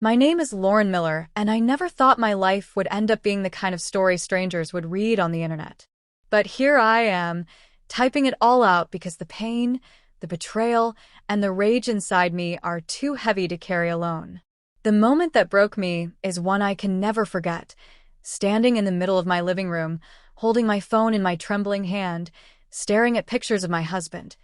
My name is Lauren Miller, and I never thought my life would end up being the kind of story strangers would read on the internet. But here I am, typing it all out because the pain, the betrayal, and the rage inside me are too heavy to carry alone. The moment that broke me is one I can never forget. Standing in the middle of my living room, holding my phone in my trembling hand, staring at pictures of my husband.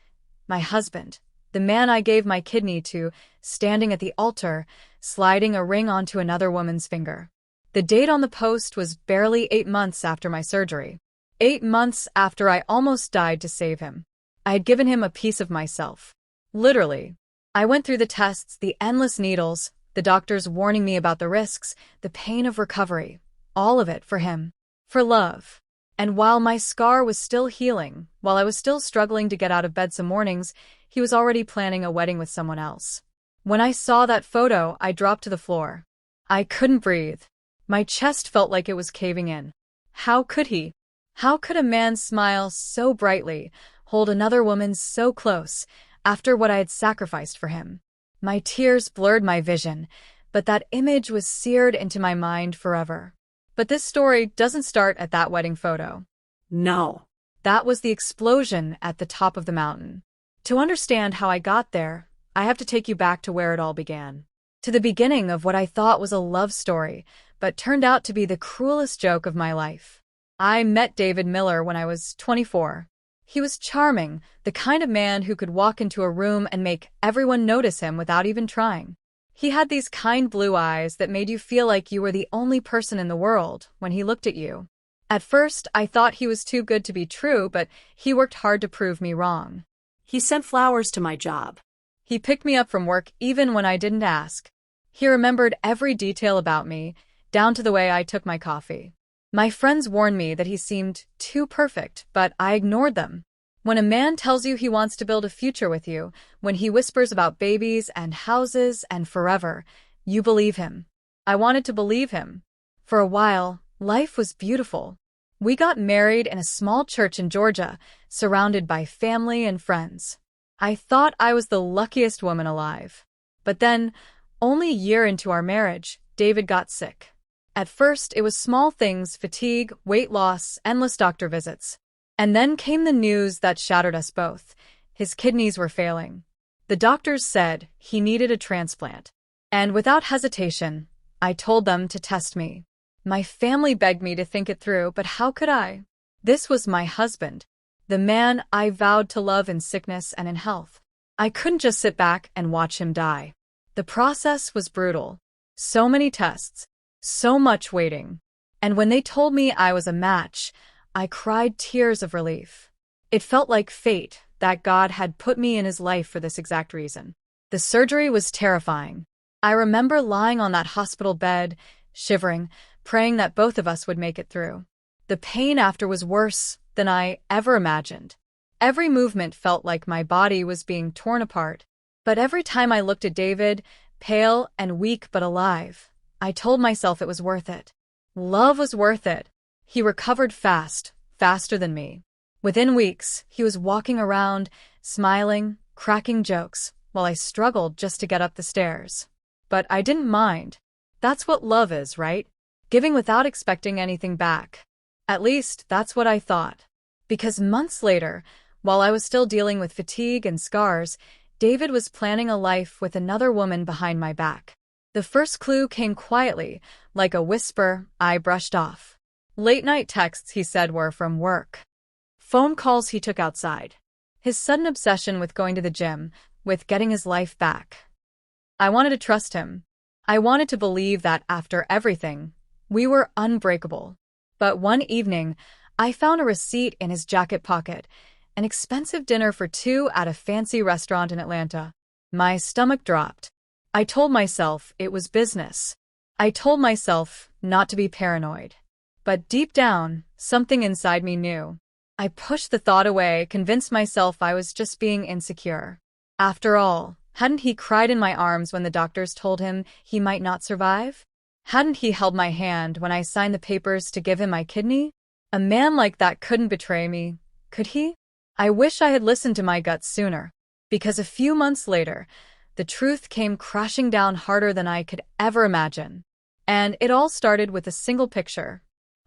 My husband, the man I gave my kidney to, standing at the altar, sliding a ring onto another woman's finger. The date on the post was barely 8 months after my surgery. 8 months after I almost died to save him. I had given him a piece of myself. Literally. I went through the tests, the endless needles, the doctors warning me about the risks, the pain of recovery. All of it for him. For love. And while my scar was still healing, while I was still struggling to get out of bed some mornings, he was already planning a wedding with someone else. When I saw that photo, I dropped to the floor. I couldn't breathe. My chest felt like it was caving in. How could he? How could a man smile so brightly, hold another woman so close, after what I had sacrificed for him? My tears blurred my vision, but that image was seared into my mind forever. But this story doesn't start at that wedding photo. No. That was the explosion at the top of the mountain. To understand how I got there, I have to take you back to where it all began. To the beginning of what I thought was a love story, but turned out to be the cruelest joke of my life. I met David Miller when I was 24. He was charming, the kind of man who could walk into a room and make everyone notice him without even trying. He had these kind blue eyes that made you feel like you were the only person in the world when he looked at you. At first, I thought he was too good to be true, but he worked hard to prove me wrong. He sent flowers to my job. He picked me up from work even when I didn't ask. He remembered every detail about me, down to the way I took my coffee. My friends warned me that he seemed too perfect, but I ignored them. When a man tells you he wants to build a future with you, when he whispers about babies and houses and forever, you believe him. I wanted to believe him. For a while, life was beautiful. We got married in a small church in Georgia, surrounded by family and friends. I thought I was the luckiest woman alive. But then, only a year into our marriage, David got sick. At first, it was small things, fatigue, weight loss, endless doctor visits. And then came the news that shattered us both. His kidneys were failing. The doctors said he needed a transplant. And without hesitation, I told them to test me. My family begged me to think it through, but how could I? This was my husband, the man I vowed to love in sickness and in health. I couldn't just sit back and watch him die. The process was brutal. So many tests, so much waiting. And when they told me I was a match, I cried tears of relief. It felt like fate, that God had put me in his life for this exact reason. The surgery was terrifying. I remember lying on that hospital bed, shivering, praying that both of us would make it through. The pain after was worse than I ever imagined. Every movement felt like my body was being torn apart. But every time I looked at David, pale and weak but alive, I told myself it was worth it. Love was worth it. He recovered fast, faster than me. Within weeks, he was walking around, smiling, cracking jokes, while I struggled just to get up the stairs. But I didn't mind. That's what love is, right? Giving without expecting anything back. At least, that's what I thought. Because months later, while I was still dealing with fatigue and scars, David was planning a life with another woman behind my back. The first clue came quietly, like a whisper I brushed off. Late-night texts, he said, were from work. Phone calls he took outside. His sudden obsession with going to the gym, with getting his life back. I wanted to trust him. I wanted to believe that after everything, we were unbreakable. But one evening, I found a receipt in his jacket pocket, an expensive dinner for two at a fancy restaurant in Atlanta. My stomach dropped. I told myself it was business. I told myself not to be paranoid. But deep down, something inside me knew. I pushed the thought away, convinced myself I was just being insecure. After all, hadn't he cried in my arms when the doctors told him he might not survive? Hadn't he held my hand when I signed the papers to give him my kidney? A man like that couldn't betray me, could he? I wish I had listened to my gut sooner, because a few months later, The truth came crashing down harder than I could ever imagine. And it all started with a single picture.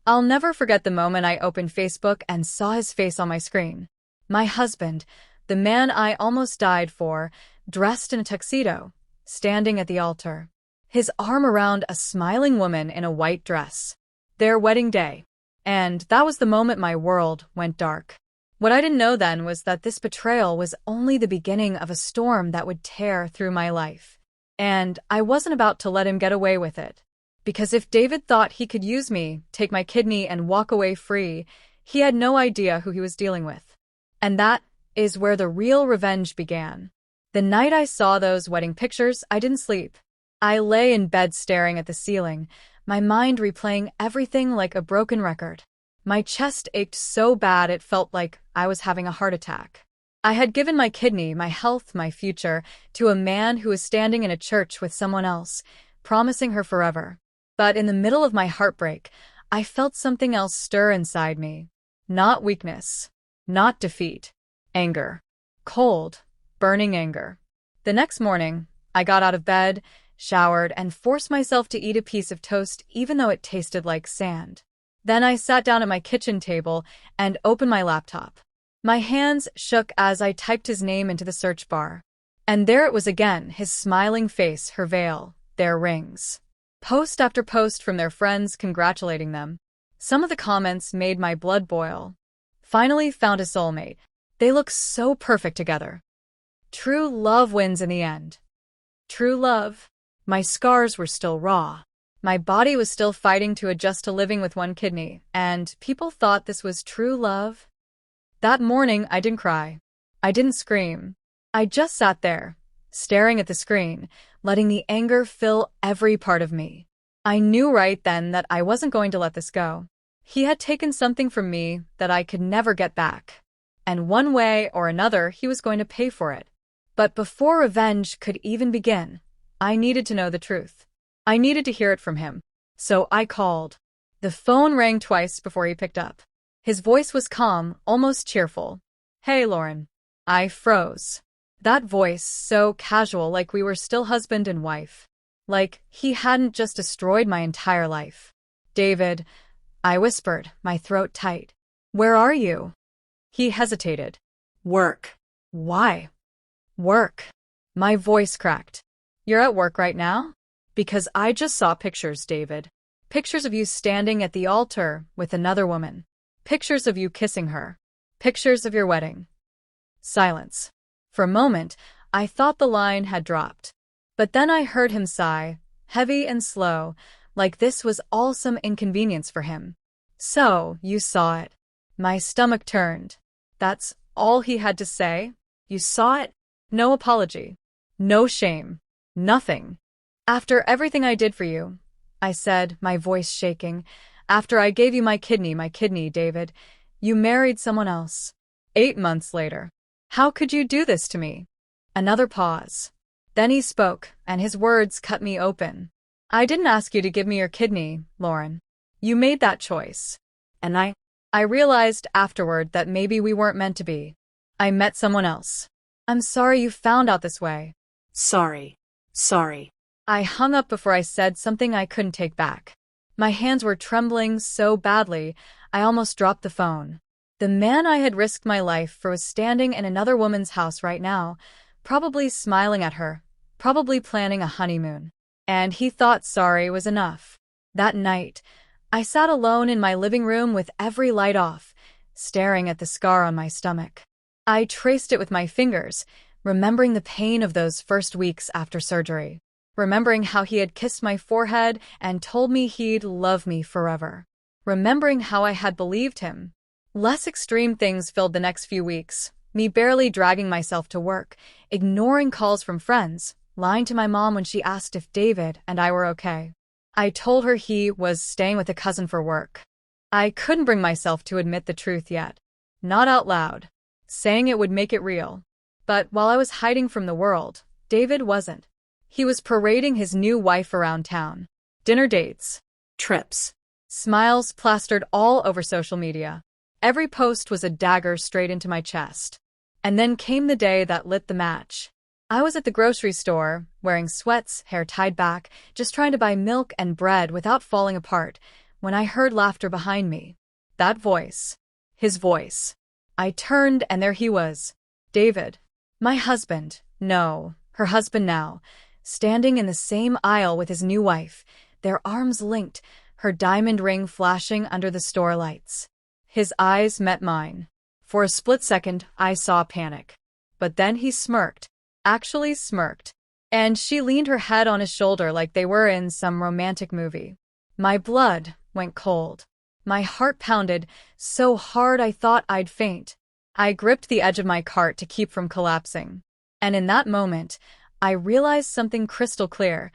I'll never forget the moment I opened Facebook and saw his face on my screen. My husband, the man I almost died for, dressed in a tuxedo, standing at the altar, his arm around a smiling woman in a white dress. Their wedding day. And that was the moment my world went dark. What I didn't know then was that this betrayal was only the beginning of a storm that would tear through my life. And I wasn't about to let him get away with it. Because if David thought he could use me, take my kidney, and walk away free, he had no idea who he was dealing with. And that is where the real revenge began. The night I saw those wedding pictures, I didn't sleep. I lay in bed staring at the ceiling, my mind replaying everything like a broken record. My chest ached so bad it felt like I was having a heart attack. I had given my kidney, my health, my future, to a man who was standing in a church with someone else, promising her forever. But in the middle of my heartbreak, I felt something else stir inside me. Not weakness. Not defeat. Anger. Cold, burning anger. The next morning, I got out of bed, showered, and forced myself to eat a piece of toast even though it tasted like sand. Then I sat down at my kitchen table and opened my laptop. My hands shook as I typed his name into the search bar. And there it was again, his smiling face, her veil, their rings. Post after post from their friends congratulating them. Some of the comments made my blood boil. Finally found a soulmate. They look so perfect together. True love wins in the end. True love. My scars were still raw. My body was still fighting to adjust to living with one kidney, and people thought this was true love. That morning, I didn't cry. I didn't scream. I just sat there, staring at the screen, letting the anger fill every part of me. I knew right then that I wasn't going to let this go. He had taken something from me that I could never get back. And one way or another, he was going to pay for it. But before revenge could even begin, I needed to know the truth. I needed to hear it from him. So I called. The phone rang twice before he picked up. His voice was calm, almost cheerful. "Hey, Lauren." I froze. That voice, so casual, like we were still husband and wife. Like he hadn't just destroyed my entire life. "David," I whispered, my throat tight. "Where are you?" He hesitated. Work. "Why?" "Work." My voice cracked. "You're at work right now?" "Because I just saw pictures, David. Pictures of you standing at the altar with another woman. Pictures of you kissing her. Pictures of your wedding." Silence. For a moment, I thought the line had dropped. But then I heard him sigh, heavy and slow, like this was all some inconvenience for him. "So, you saw it." My stomach turned. That's all he had to say? You saw it? No apology. No shame. Nothing. "After everything I did for you," I said, my voice shaking, "after I gave you my kidney, David, you married someone else. 8 months later. How could you do this to me?" Another pause. Then he spoke, and his words cut me open. "I didn't ask you to give me your kidney, Lauren. You made that choice. And I realized afterward that maybe we weren't meant to be. I met someone else. I'm sorry you found out this way." Sorry. I hung up before I said something I couldn't take back. My hands were trembling so badly, I almost dropped the phone. The man I had risked my life for was standing in another woman's house right now, probably smiling at her, probably planning a honeymoon. And he thought sorry was enough. That night, I sat alone in my living room with every light off, staring at the scar on my stomach. I traced it with my fingers, remembering the pain of those first weeks after surgery. Remembering how he had kissed my forehead and told me he'd love me forever. Remembering how I had believed him. Less extreme things filled the next few weeks, me barely dragging myself to work, ignoring calls from friends, lying to my mom when she asked if David and I were okay. I told her he was staying with a cousin for work. I couldn't bring myself to admit the truth yet. Not out loud. Saying it would make it real. But while I was hiding from the world, David wasn't. He was parading his new wife around town. Dinner dates. Trips. Smiles plastered all over social media. Every post was a dagger straight into my chest. And then came the day that lit the match. I was at the grocery store, wearing sweats, hair tied back, just trying to buy milk and bread without falling apart, when I heard laughter behind me. That voice. His voice. I turned and there he was. David. My husband. No, her husband now. Standing in the same aisle with his new wife, their arms linked, her diamond ring flashing under the store lights. His eyes met mine. For a split second, I saw panic. But then he smirked. Actually smirked. And she leaned her head on his shoulder like they were in some romantic movie. My blood went cold. My heart pounded so hard I thought I'd faint. I gripped the edge of my cart to keep from collapsing. And in that moment, I realized something crystal clear.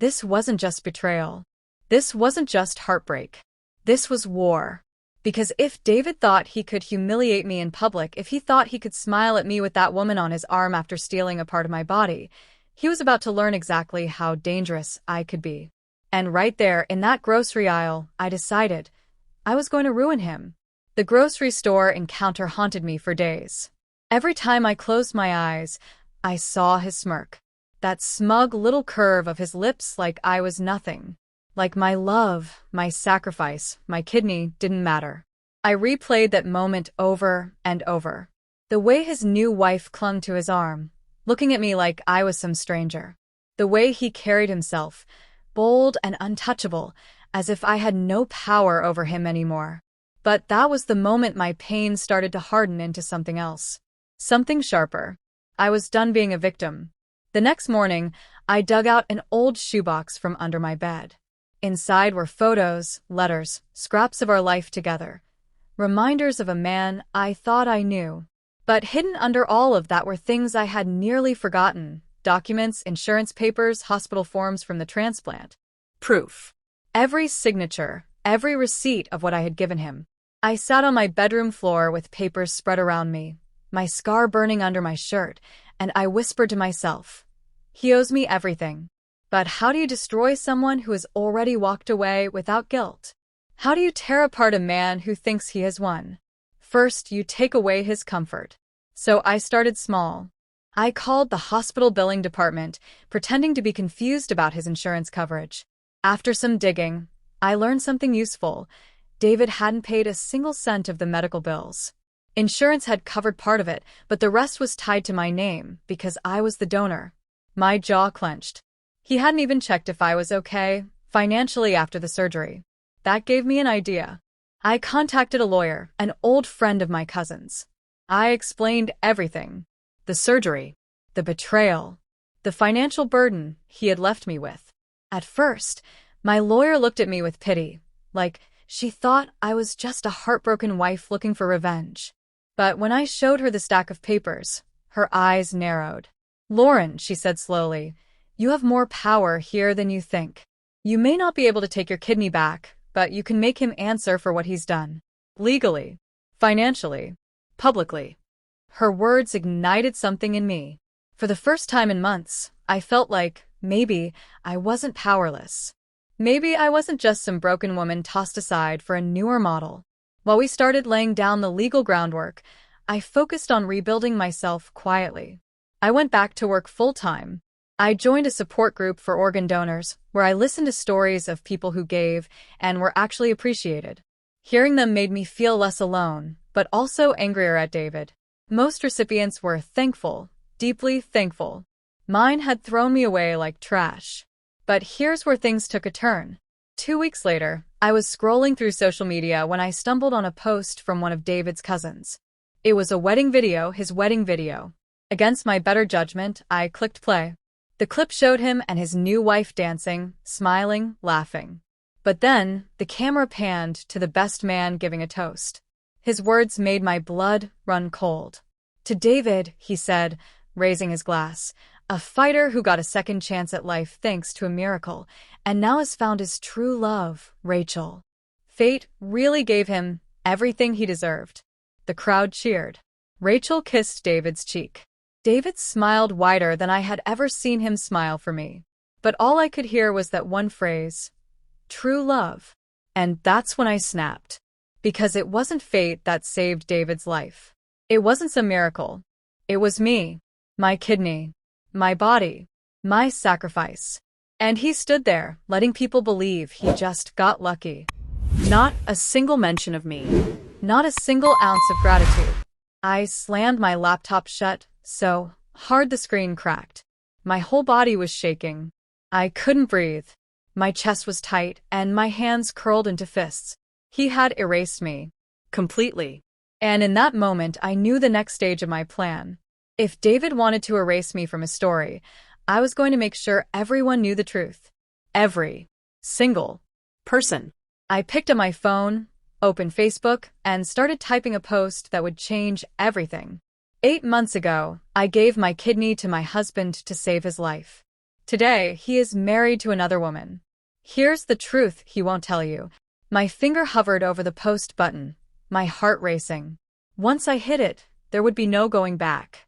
This wasn't just betrayal. This wasn't just heartbreak. This was war. Because if David thought he could humiliate me in public, if he thought he could smile at me with that woman on his arm after stealing a part of my body, he was about to learn exactly how dangerous I could be. And right there, in that grocery aisle, I decided I was going to ruin him. The grocery store encounter haunted me for days. Every time I closed my eyes, I saw his smirk. That smug little curve of his lips like I was nothing. Like my love, my sacrifice, my kidney didn't matter. I replayed that moment over and over. The way his new wife clung to his arm, looking at me like I was some stranger. The way he carried himself, bold and untouchable, as if I had no power over him anymore. But that was the moment my pain started to harden into something else. Something sharper. I was done being a victim. The next morning, I dug out an old shoebox from under my bed. Inside were photos, letters, scraps of our life together. Reminders of a man I thought I knew. But hidden under all of that were things I had nearly forgotten. Documents, insurance papers, hospital forms from the transplant. Proof. Every signature, every receipt of what I had given him. I sat on my bedroom floor with papers spread around me, my scar burning under my shirt, and I whispered to myself, he owes me everything. But how do you destroy someone who has already walked away without guilt? How do you tear apart a man who thinks he has won? First, you take away his comfort. So I started small. I called the hospital billing department, pretending to be confused about his insurance coverage. After some digging, I learned something useful. David hadn't paid a single cent of the medical bills. Insurance had covered part of it, but the rest was tied to my name because I was the donor. My jaw clenched. He hadn't even checked if I was okay financially after the surgery. That gave me an idea. I contacted a lawyer, an old friend of my cousin's. I explained everything. The surgery, the betrayal, the financial burden he had left me with. At first, my lawyer looked at me with pity, like she thought I was just a heartbroken wife looking for revenge. But when I showed her the stack of papers, her eyes narrowed. Lauren, she said slowly, you have more power here than you think. You may not be able to take your kidney back, but you can make him answer for what he's done. Legally, financially, publicly. Her words ignited something in me. For the first time in months, I felt like maybe I wasn't powerless. Maybe I wasn't just some broken woman tossed aside for a newer model. While we started laying down the legal groundwork, I focused on rebuilding myself quietly. I went back to work full-time. I joined a support group for organ donors, where I listened to stories of people who gave and were actually appreciated. Hearing them made me feel less alone, but also angrier at David. Most recipients were thankful, deeply thankful. Mine had thrown me away like trash. But here's where things took a turn. 2 weeks later, I was scrolling through social media when I stumbled on a post from one of David's cousins. It was a wedding video, his wedding video. Against my better judgment, I clicked play. The clip showed him and his new wife dancing, smiling, laughing. But then, the camera panned to the best man giving a toast. His words made my blood run cold. To David, he said, raising his glass, a fighter who got a second chance at life thanks to a miracle, and now has found his true love, Rachel. Fate really gave him everything he deserved. The crowd cheered. Rachel kissed David's cheek. David smiled wider than I had ever seen him smile for me. But all I could hear was that one phrase, true love. And that's when I snapped. Because it wasn't fate that saved David's life. It wasn't some miracle. It was me, my kidney, my body, my sacrifice. And he stood there, letting people believe he just got lucky. Not a single mention of me. Not a single ounce of gratitude. I slammed my laptop shut so hard the screen cracked. My whole body was shaking. I couldn't breathe. My chest was tight, and my hands curled into fists. He had erased me. Completely. And in that moment, I knew the next stage of my plan. If David wanted to erase me from his story, I was going to make sure everyone knew the truth. Every single Person. I picked up my phone, opened Facebook, and started typing a post that would change everything. 8 months ago, I gave my kidney to my husband to save his life. Today, he is married to another woman. Here's the truth he won't tell you. My finger hovered over the post button, my heart racing. Once I hit it, there would be no going back.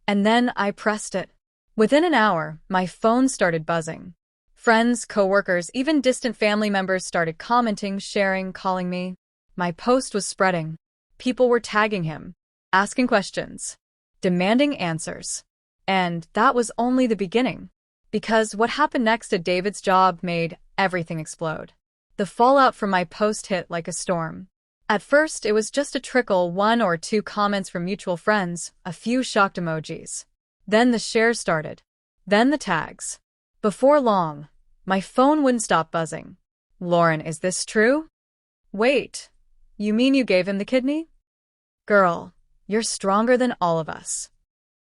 And then I pressed it. Within an hour, my phone started buzzing. Friends, coworkers, even distant family members started commenting, sharing, calling me. My post was spreading. People were tagging him, asking questions, demanding answers. And that was only the beginning. Because what happened next at David's job made everything explode. The fallout from my post hit like a storm. At first, it was just a trickle, 1 or 2 comments from mutual friends, a few shocked emojis. Then the shares started. Then the tags. Before long, my phone wouldn't stop buzzing. Lauren, is this true? Wait, you mean you gave him the kidney? Girl, you're stronger than all of us.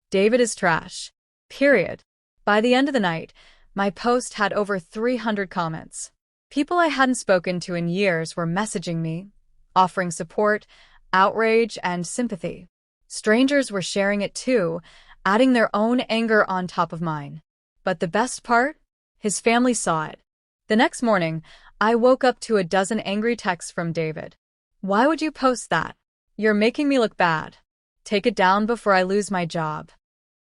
David is trash. Period. By the end of the night, my post had over 300 comments. People I hadn't spoken to in years were messaging me, offering support, outrage, and sympathy. Strangers were sharing it too, adding their own anger on top of mine. But the best part? His family saw it. The next morning, I woke up to a dozen angry texts from David. Why would you post that? You're making me look bad. Take it down before I lose my job.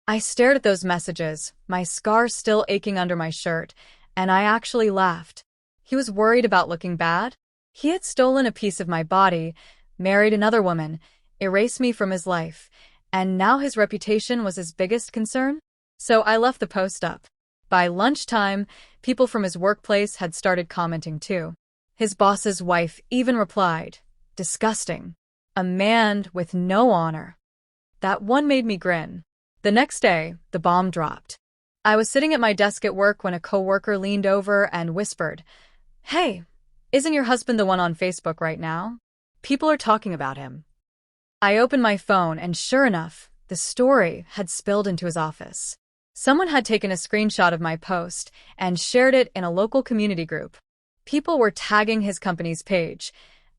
I stared at those messages, my scar still aching under my shirt, and I actually laughed. He was worried about looking bad. He had stolen a piece of my body, married another woman, erased me from his life, and now his reputation was his biggest concern? So I left the post up. By lunchtime, people from his workplace had started commenting too. His boss's wife even replied, "Disgusting. A man with no honor." That one made me grin. The next day, the bomb dropped. I was sitting at my desk at work when a coworker leaned over and whispered, "Hey, isn't your husband the one on Facebook right now? People are talking about him." I opened my phone and sure enough, the story had spilled into his office. Someone had taken a screenshot of my post and shared it in a local community group. People were tagging his company's page,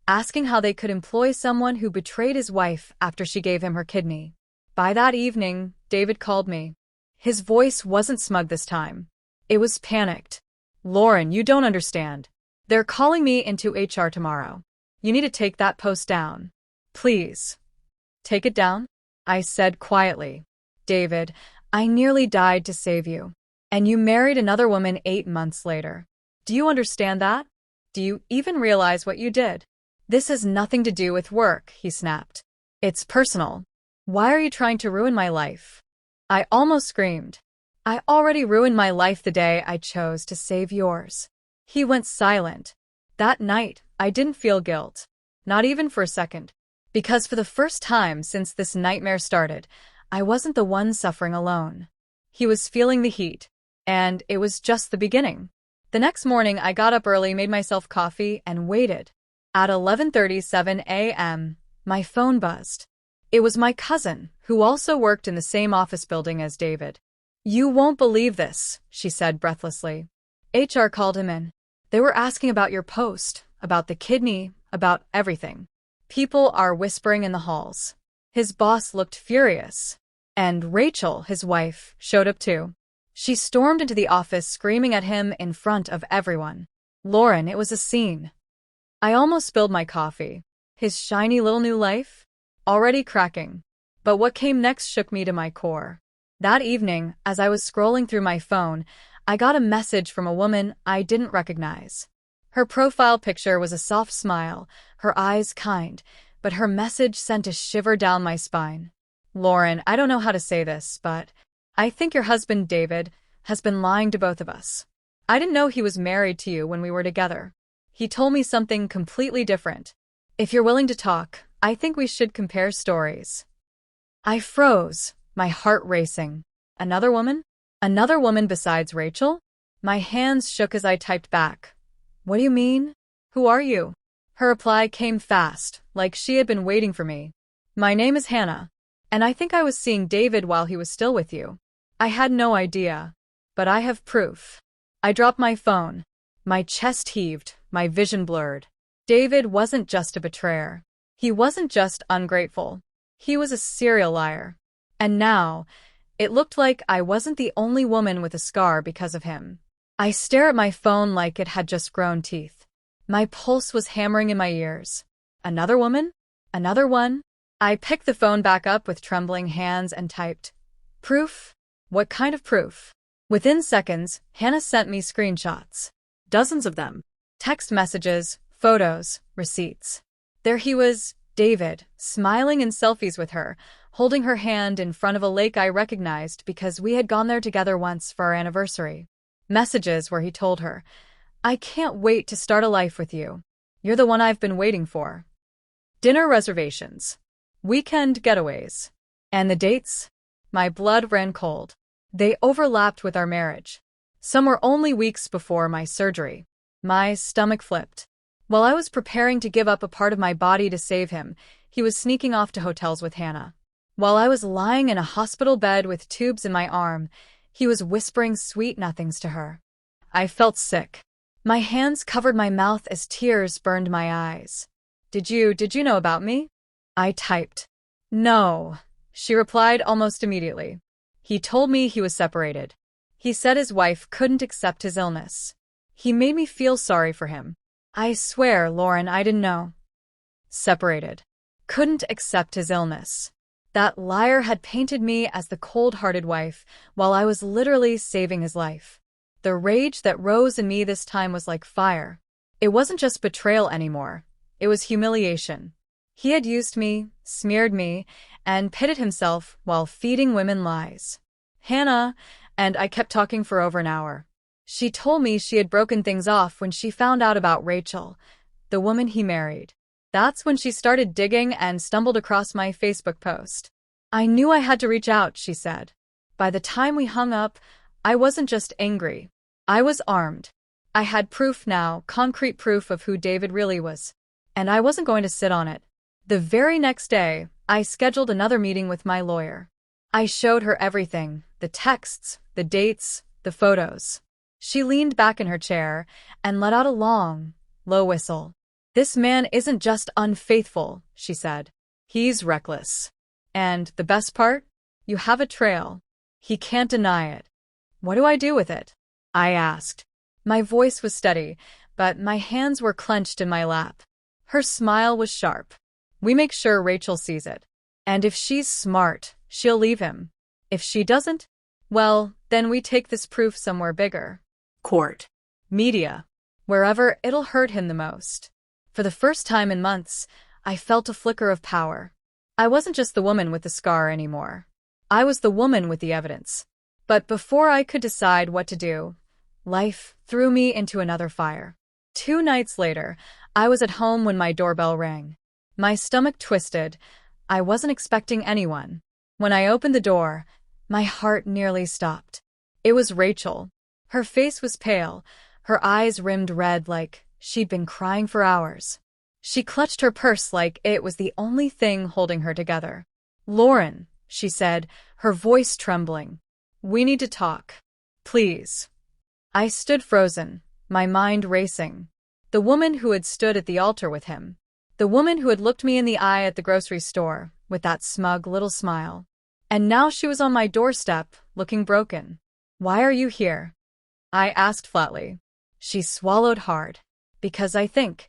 asking how they could employ someone who betrayed his wife after she gave him her kidney. By that evening, David called me. His voice wasn't smug this time. It was panicked. "Lauren, you don't understand. They're calling me into HR tomorrow. You need to take that post down. Please." "Take it down?" I said quietly. "David, I nearly died to save you. And you married another woman 8 months later. Do you understand that? Do you even realize what you did?" "This has nothing to do with work," he snapped. "It's personal. Why are you trying to ruin my life?" I almost screamed. "I already ruined my life the day I chose to save yours." He went silent. That night, I didn't feel guilt. Not even for a second. Because for the first time since this nightmare started, I wasn't the one suffering alone. He was feeling the heat. And it was just the beginning. The next morning, I got up early, made myself coffee, and waited. At 11:37 a.m., my phone buzzed. It was my cousin, who also worked in the same office building as David. "You won't believe this," she said breathlessly. HR called him in. They were asking about your post, about the kidney, about everything. People are whispering in the halls. His boss looked furious. And Rachel, his wife, showed up too. She stormed into the office screaming at him in front of everyone. Lauren, it was a scene. I almost spilled my coffee. His shiny little new life? Already cracking. But what came next shook me to my core. That evening, as I was scrolling through my phone, I got a message from a woman I didn't recognize. Her profile picture was a soft smile, her eyes kind, but her message sent a shiver down my spine. "Lauren, I don't know how to say this, but I think your husband, David, has been lying to both of us. I didn't know he was married to you when we were together. He told me something completely different. If you're willing to talk, I think we should compare stories." I froze, my heart racing. Another woman? Another woman besides Rachel? My hands shook as I typed back. "What do you mean? Who are you?" Her reply came fast, like she had been waiting for me. "My name is Hannah, and I think I was seeing David while he was still with you. I had no idea, but I have proof." I dropped my phone. My chest heaved, my vision blurred. David wasn't just a betrayer. He wasn't just ungrateful. He was a serial liar. And now, it looked like I wasn't the only woman with a scar because of him. I stared at my phone like it had just grown teeth. My pulse was hammering in my ears. Another woman? Another one? I picked the phone back up with trembling hands and typed, "Proof? What kind of proof?" Within seconds, Hannah sent me screenshots. Dozens of them. Text messages, photos, receipts. There he was, David, smiling in selfies with her, holding her hand in front of a lake I recognized because we had gone there together once for our anniversary. Messages where he told her, "I can't wait to start a life with you. You're the one I've been waiting for." Dinner reservations. Weekend getaways. And the dates? My blood ran cold. They overlapped with our marriage. Some were only weeks before my surgery. My stomach flipped. While I was preparing to give up a part of my body to save him, he was sneaking off to hotels with Hannah. While I was lying in a hospital bed with tubes in my arm, he was whispering sweet nothings to her. I felt sick. My hands covered my mouth as tears burned my eyes. Did you know about me?" I typed. "No," she replied almost immediately. "He told me he was separated. He said his wife couldn't accept his illness. He made me feel sorry for him. I swear, Lauren, I didn't know." Separated. Couldn't accept his illness. That liar had painted me as the cold-hearted wife, while I was literally saving his life. The rage that rose in me this time was like fire. It wasn't just betrayal anymore. It was humiliation. He had used me, smeared me, and pitted himself while feeding women lies. Hannah, and I kept talking for over an hour. She told me she had broken things off when she found out about Rachel, the woman he married. That's when she started digging and stumbled across my Facebook post. "I knew I had to reach out," she said. By the time we hung up, I wasn't just angry. I was armed. I had proof now, concrete proof of who David really was. And I wasn't going to sit on it. The very next day, I scheduled another meeting with my lawyer. I showed her everything, the texts, the dates, the photos. She leaned back in her chair and let out a long, low whistle. "This man isn't just unfaithful," she said. "He's reckless. And the best part? You have a trail. He can't deny it." "What do I do with it?" I asked. My voice was steady, but my hands were clenched in my lap. Her smile was sharp. "We make sure Rachel sees it. And if she's smart, she'll leave him. If she doesn't, well, then we take this proof somewhere bigger. Court. Media. Wherever it'll hurt him the most." For the first time in months, I felt a flicker of power. I wasn't just the woman with the scar anymore. I was the woman with the evidence. But before I could decide what to do, life threw me into another fire. 2 nights later, I was at home when my doorbell rang. My stomach twisted. I wasn't expecting anyone. When I opened the door, my heart nearly stopped. It was Rachel. Her face was pale, her eyes rimmed red like she'd been crying for hours. She clutched her purse like it was the only thing holding her together. "Lauren," she said, her voice trembling. "We need to talk. Please." I stood frozen, my mind racing. The woman who had stood at the altar with him. The woman who had looked me in the eye at the grocery store, with that smug little smile. And now she was on my doorstep, looking broken. "Why are you here?" I asked flatly. She swallowed hard. "Because I think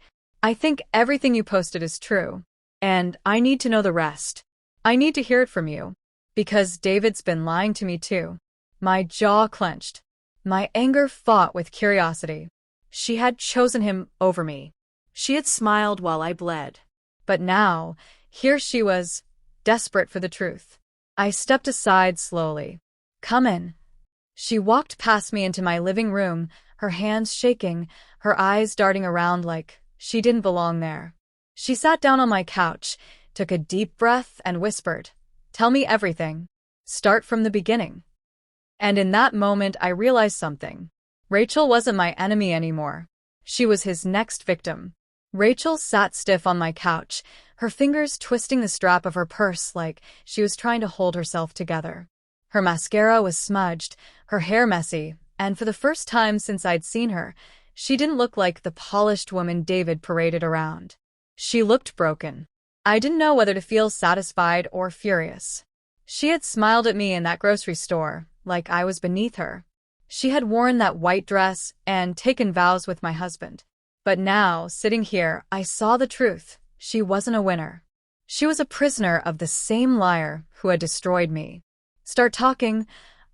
everything you posted is true. And I need to know the rest. I need to hear it from you. Because David's been lying to me too." My jaw clenched. My anger fought with curiosity. She had chosen him over me. She had smiled while I bled. But now, here she was, desperate for the truth. I stepped aside slowly. Come in. She walked past me into my living room, her hands shaking, her eyes darting around like she didn't belong there. She sat down on my couch, took a deep breath, and whispered, "Tell me everything. Start from the beginning." And in that moment, I realized something. Rachel wasn't my enemy anymore. She was his next victim. Rachel sat stiff on my couch, her fingers twisting the strap of her purse like she was trying to hold herself together. Her mascara was smudged, her hair messy, and for the first time since I'd seen her, she didn't look like the polished woman David paraded around. She looked broken. I didn't know whether to feel satisfied or furious. She had smiled at me in that grocery store, like I was beneath her. She had worn that white dress and taken vows with my husband. But now, sitting here, I saw the truth. She wasn't a winner. She was a prisoner of the same liar who had destroyed me. "Start talking,"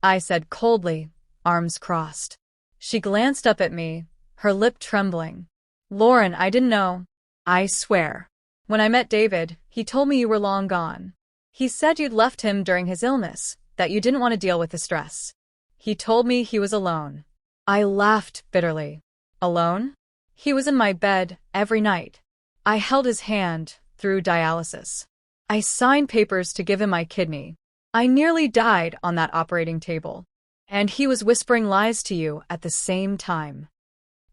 I said coldly, arms crossed. She glanced up at me, her lip trembling. "Lauren, I didn't know. I swear. When I met David, he told me you were long gone. He said you'd left him during his illness, that you didn't want to deal with the stress. He told me he was alone." I laughed bitterly. Alone? He was in my bed every night. I held his hand through dialysis. I signed papers to give him my kidney. I nearly died on that operating table. And he was whispering lies to you at the same time.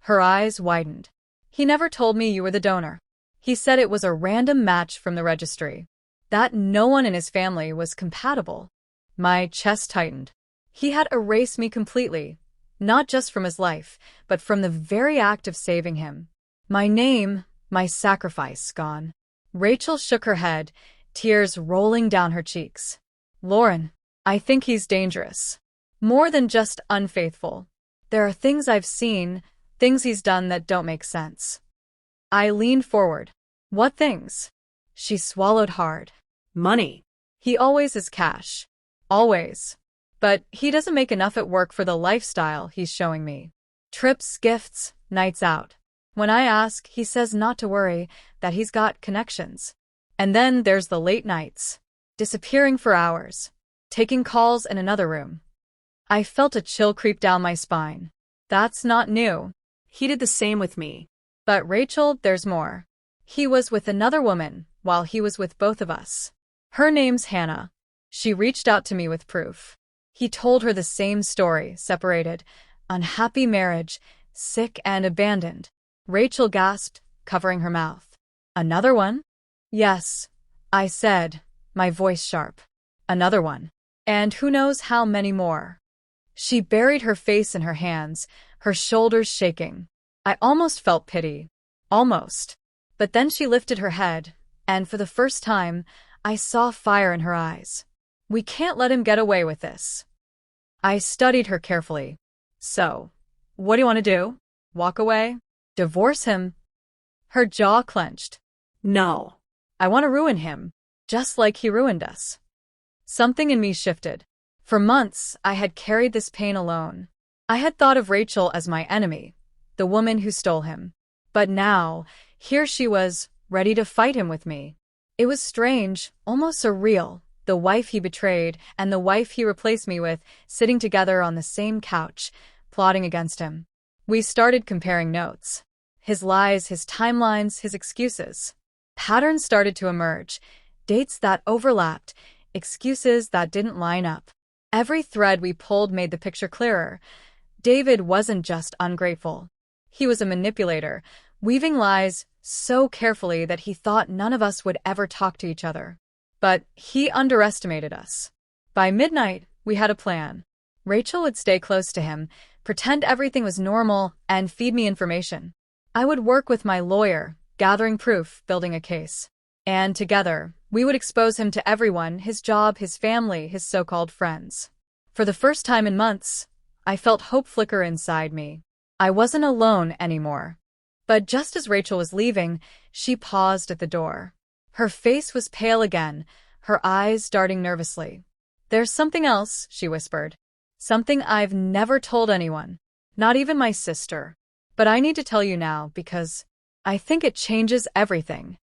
Her eyes widened. "He never told me you were the donor. He said it was a random match from the registry. That no one in his family was compatible." My chest tightened. He had erased me completely, not just from his life, but from the very act of saving him. My name, my sacrifice, gone. Rachel shook her head, tears rolling down her cheeks. "Lauren, I think he's dangerous. More than just unfaithful. There are things I've seen, things he's done that don't make sense." I leaned forward. "What things?" She swallowed hard. Money. "He always is cash. Always. But he doesn't make enough at work for the lifestyle he's showing me. Trips, gifts, nights out. When I ask, he says not to worry, that he's got connections. And then there's the late nights. Disappearing for hours. Taking calls in another room." I felt a chill creep down my spine. That's not new. He did the same with me. But Rachel, there's more. He was with another woman while he was with both of us. Her name's Hannah. She reached out to me with proof. He told her the same story, separated, unhappy marriage, sick and abandoned. Rachel gasped, covering her mouth. "Another one?" "Yes," I said, my voice sharp. "Another one. And who knows how many more." She buried her face in her hands, her shoulders shaking. I almost felt pity. Almost. But then she lifted her head, and for the first time, I saw fire in her eyes. "We can't let him get away with this." I studied her carefully. "So, what do you want to do? Walk away? Divorce him?" Her jaw clenched. No. "I want to ruin him, just like he ruined us." Something in me shifted. For months, I had carried this pain alone. I had thought of Rachel as my enemy, the woman who stole him. But now, here she was, ready to fight him with me. It was strange, almost surreal, the wife he betrayed and the wife he replaced me with, sitting together on the same couch, plotting against him. We started comparing notes. His lies, his timelines, his excuses. Patterns started to emerge, dates that overlapped, excuses that didn't line up. Every thread we pulled made the picture clearer. David wasn't just ungrateful. He was a manipulator, weaving lies so carefully that he thought none of us would ever talk to each other. But he underestimated us. By midnight, we had a plan. Rachel would stay close to him, pretend everything was normal, and feed me information. I would work with my lawyer, gathering proof, building a case. And together, we would expose him to everyone, his job, his family, his so-called friends. For the first time in months, I felt hope flicker inside me. I wasn't alone anymore. But just as Rachel was leaving, she paused at the door. Her face was pale again, her eyes darting nervously. "There's something else," she whispered. "Something I've never told anyone, not even my sister. But I need to tell you now because I think it changes everything."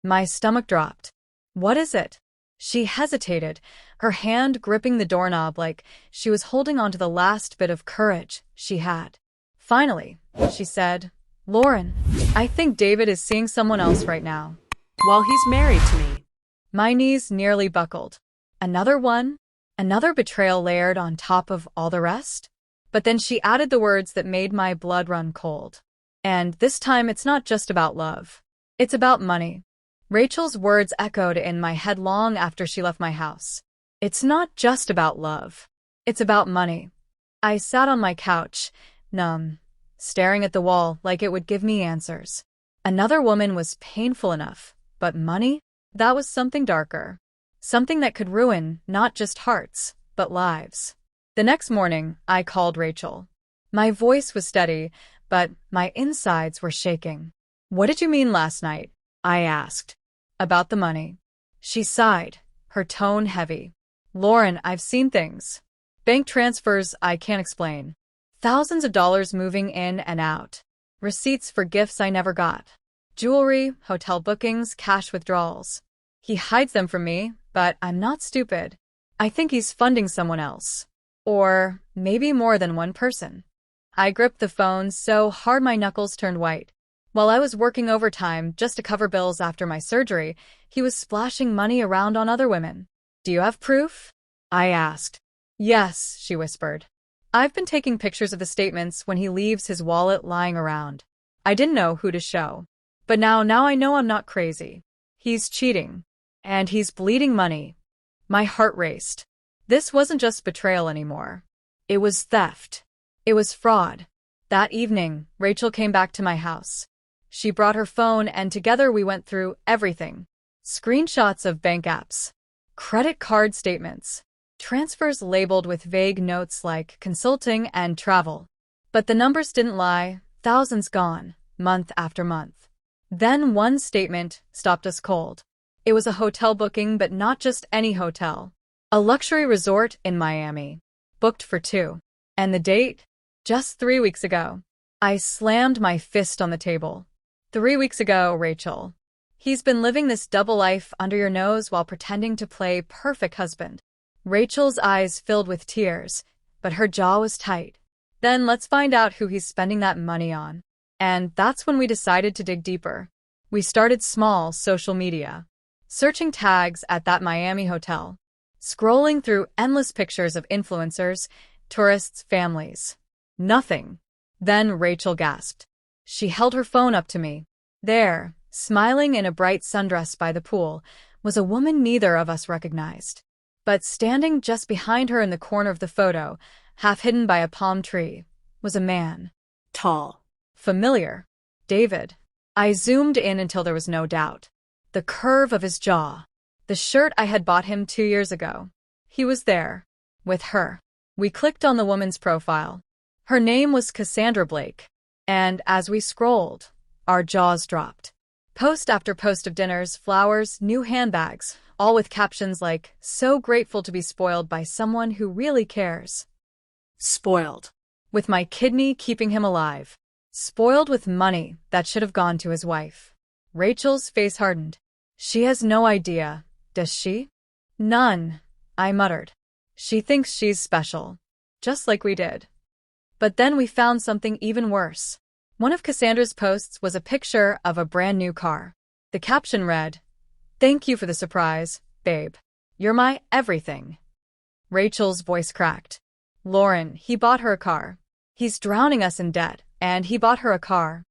My stomach dropped. "What is it?" She hesitated, her hand gripping the doorknob like she was holding on to the last bit of courage she had. Finally, she said, "Lauren, I think David is seeing someone else right now." While he's married to me. My knees nearly buckled. Another one? Another betrayal layered on top of all the rest? But then she added the words that made my blood run cold. "And this time it's not just about love. It's about money." Rachel's words echoed in my head long after she left my house. It's not just about love. It's about money. I sat on my couch, numb, staring at the wall like it would give me answers. Another woman was painful enough, but money? That was something darker. Something that could ruin not just hearts, but lives. The next morning, I called Rachel. My voice was steady, but my insides were shaking. "What did you mean last night?" I asked. "About the money." She sighed, her tone heavy. "Lauren, I've seen things. Bank transfers I can't explain. Thousands of dollars moving in and out. Receipts for gifts I never got. Jewelry, hotel bookings, cash withdrawals. He hides them from me, but I'm not stupid. I think he's funding someone else. Or maybe more than one person." I gripped the phone so hard my knuckles turned white. While I was working overtime just to cover bills after my surgery, he was splashing money around on other women. "Do you have proof?" I asked. "Yes," she whispered. "I've been taking pictures of the statements when he leaves his wallet lying around. I didn't know who to show. But now I know I'm not crazy. He's cheating. And he's bleeding money." My heart raced. This wasn't just betrayal anymore. It was theft. It was fraud. That evening, Rachel came back to my house. She brought her phone and together we went through everything. Screenshots of bank apps, credit card statements, transfers labeled with vague notes like consulting and travel. But the numbers didn't lie, thousands gone, month after month. Then one statement stopped us cold. It was a hotel booking, but not just any hotel. A luxury resort in Miami. Booked for 2. And the date? Just 3 weeks ago. I slammed my fist on the table. 3 weeks ago, Rachel. He's been living this double life under your nose while pretending to play perfect husband. Rachel's eyes filled with tears, but her jaw was tight. Then let's find out who he's spending that money on. And that's when we decided to dig deeper. We started small, social media. Searching tags at that Miami hotel. Scrolling through endless pictures of influencers, tourists, families. Nothing. Then Rachel gasped. She held her phone up to me. There, smiling in a bright sundress by the pool, was a woman neither of us recognized. But standing just behind her in the corner of the photo, half hidden by a palm tree, was a man. Tall. Familiar. David. I zoomed in until there was no doubt. The curve of his jaw. The shirt I had bought him 2 years ago. He was there. With her. We clicked on the woman's profile. Her name was Cassandra Blake. And as we scrolled, our jaws dropped. Post after post of dinners, flowers, new handbags, all with captions like, "So grateful to be spoiled by someone who really cares." Spoiled. With my kidney keeping him alive. Spoiled with money that should have gone to his wife. Rachel's face hardened. "She has no idea, does she?" "None," I muttered. "She thinks she's special. Just like we did." But then we found something even worse. One of Cassandra's posts was a picture of a brand new car. The caption read, "Thank you for the surprise, babe. You're my everything." Rachel's voice cracked. "Lauren, he bought her a car. He's drowning us in debt, and he bought her a car."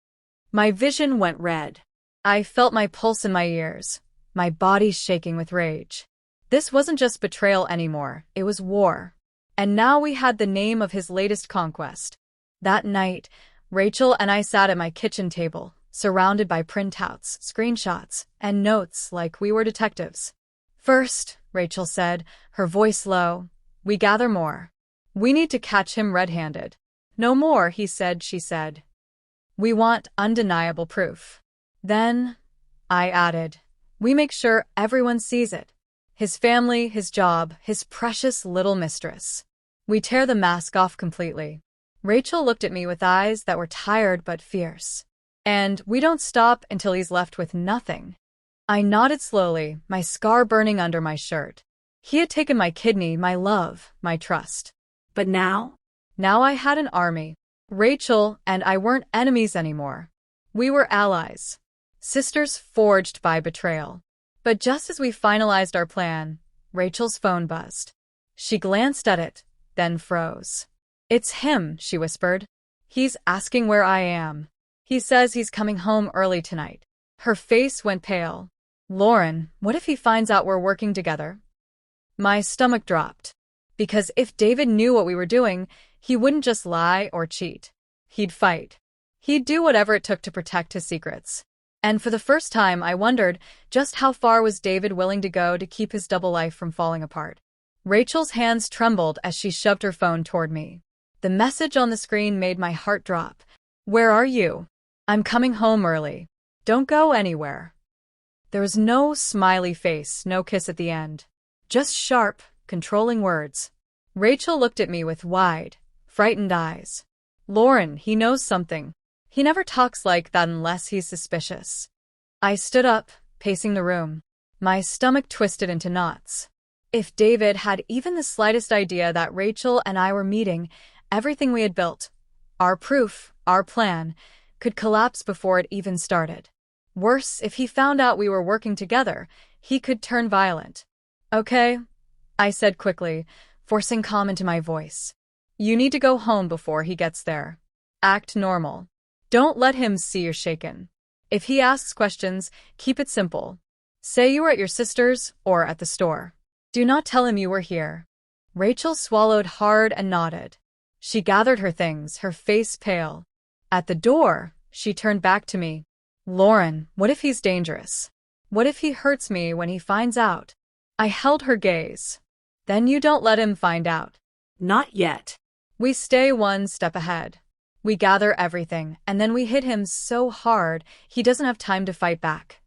My vision went red. I felt my pulse in my ears, my body shaking with rage. This wasn't just betrayal anymore, it was war. And now we had the name of his latest conquest. That night, Rachel and I sat at my kitchen table, surrounded by printouts, screenshots, and notes like we were detectives. "First," Rachel said, her voice low, "we gather more. We need to catch him red-handed." "No more," he said, she said. "We want undeniable proof." Then, I added, "we make sure everyone sees it. His family, his job, his precious little mistress. We tear the mask off completely." Rachel looked at me with eyes that were tired but fierce. "And we don't stop until he's left with nothing." I nodded slowly, my scar burning under my shirt. He had taken my kidney, my love, my trust. But now? Now I had an army. Rachel and I weren't enemies anymore. We were allies. Sisters forged by betrayal. But just as we finalized our plan, Rachel's phone buzzed. She glanced at it, then froze. "It's him," she whispered. "He's asking where I am. He says he's coming home early tonight." Her face went pale. "Lauren, what if he finds out we're working together?" My stomach dropped. Because if David knew what we were doing, he wouldn't just lie or cheat. He'd fight. He'd do whatever it took to protect his secrets. And for the first time, I wondered just how far was David willing to go to keep his double life from falling apart. Rachel's hands trembled as she shoved her phone toward me. The message on the screen made my heart drop. "Where are you? I'm coming home early. Don't go anywhere." There was no smiley face, no kiss at the end. Just sharp, controlling words. Rachel looked at me with wide, frightened eyes. "Lauren, he knows something. He never talks like that unless he's suspicious." I stood up, pacing the room. My stomach twisted into knots. If David had even the slightest idea that Rachel and I were meeting, everything we had built, our proof, our plan, could collapse before it even started. Worse, if he found out we were working together, he could turn violent. "Okay," I said quickly, forcing calm into my voice. "You need to go home before he gets there. Act normal. Don't let him see you're shaken. If he asks questions, keep it simple. Say you were at your sister's or at the store. Do not tell him you were here." Rachel swallowed hard and nodded. She gathered her things, her face pale. At the door, she turned back to me. "Lauren, what if he's dangerous? What if he hurts me when he finds out?" I held her gaze. "Then you don't let him find out." Not yet. We stay one step ahead. We gather everything, and then we hit him so hard he doesn't have time to fight back.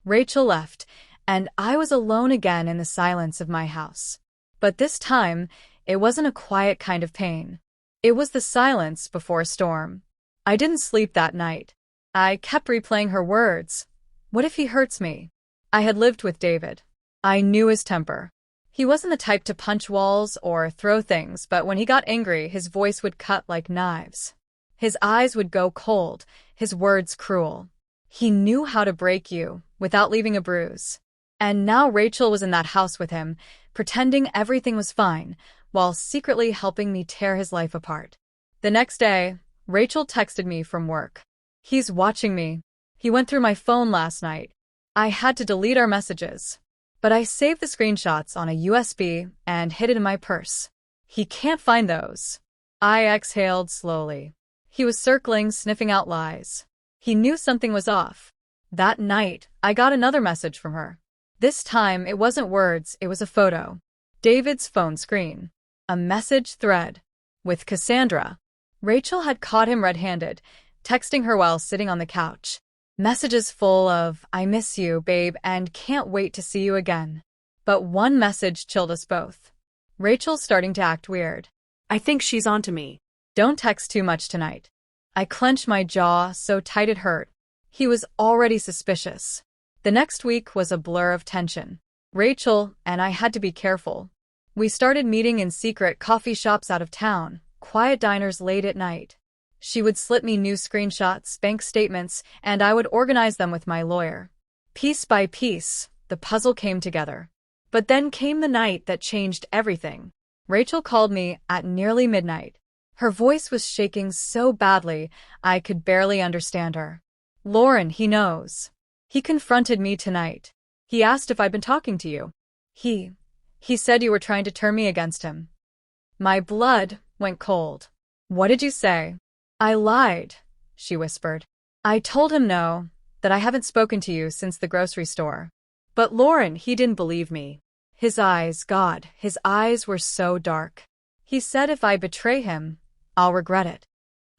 Rachel left, and I was alone again in the silence of my house. But this time, it wasn't a quiet kind of pain. It was the silence before a storm. I didn't sleep that night. I kept replaying her words. What if he hurts me? I had lived with David. I knew his temper. He wasn't the type to punch walls or throw things, but when he got angry, his voice would cut like knives. His eyes would go cold, his words cruel. He knew how to break you without leaving a bruise. And now Rachel was in that house with him, pretending everything was fine, while secretly helping me tear his life apart. The next day, Rachel texted me from work. "He's watching me. He went through my phone last night. I had to delete our messages. But I saved the screenshots on a USB and hid it in my purse. He can't find those." I exhaled slowly. He was circling, sniffing out lies. He knew something was off. That night, I got another message from her. This time, it wasn't words, it was a photo. David's phone screen. A message thread. With Cassandra. Rachel had caught him red-handed, texting her while sitting on the couch. Messages full of, "I miss you, babe, and can't wait to see you again." But one message chilled us both. Rachel's starting to act weird. "I think she's onto me." "Don't text too much tonight." I clenched my jaw so tight it hurt. He was already suspicious. The next week was a blur of tension. Rachel and I had to be careful. We started meeting in secret coffee shops out of town, quiet diners late at night. She would slip me new screenshots, bank statements, and I would organize them with my lawyer. Piece by piece, the puzzle came together. But then came the night that changed everything. Rachel called me at nearly midnight. Her voice was shaking so badly, I could barely understand her. "Lauren, he knows. He confronted me tonight. He asked if I'd been talking to you. He said you were trying to turn me against him." My blood went cold. "What did you say?" "I lied," she whispered. "I told him no, that I haven't spoken to you since the grocery store." But Lauren, he didn't believe me. His eyes, God, his eyes were so dark. He said if I betray him, I'll regret it.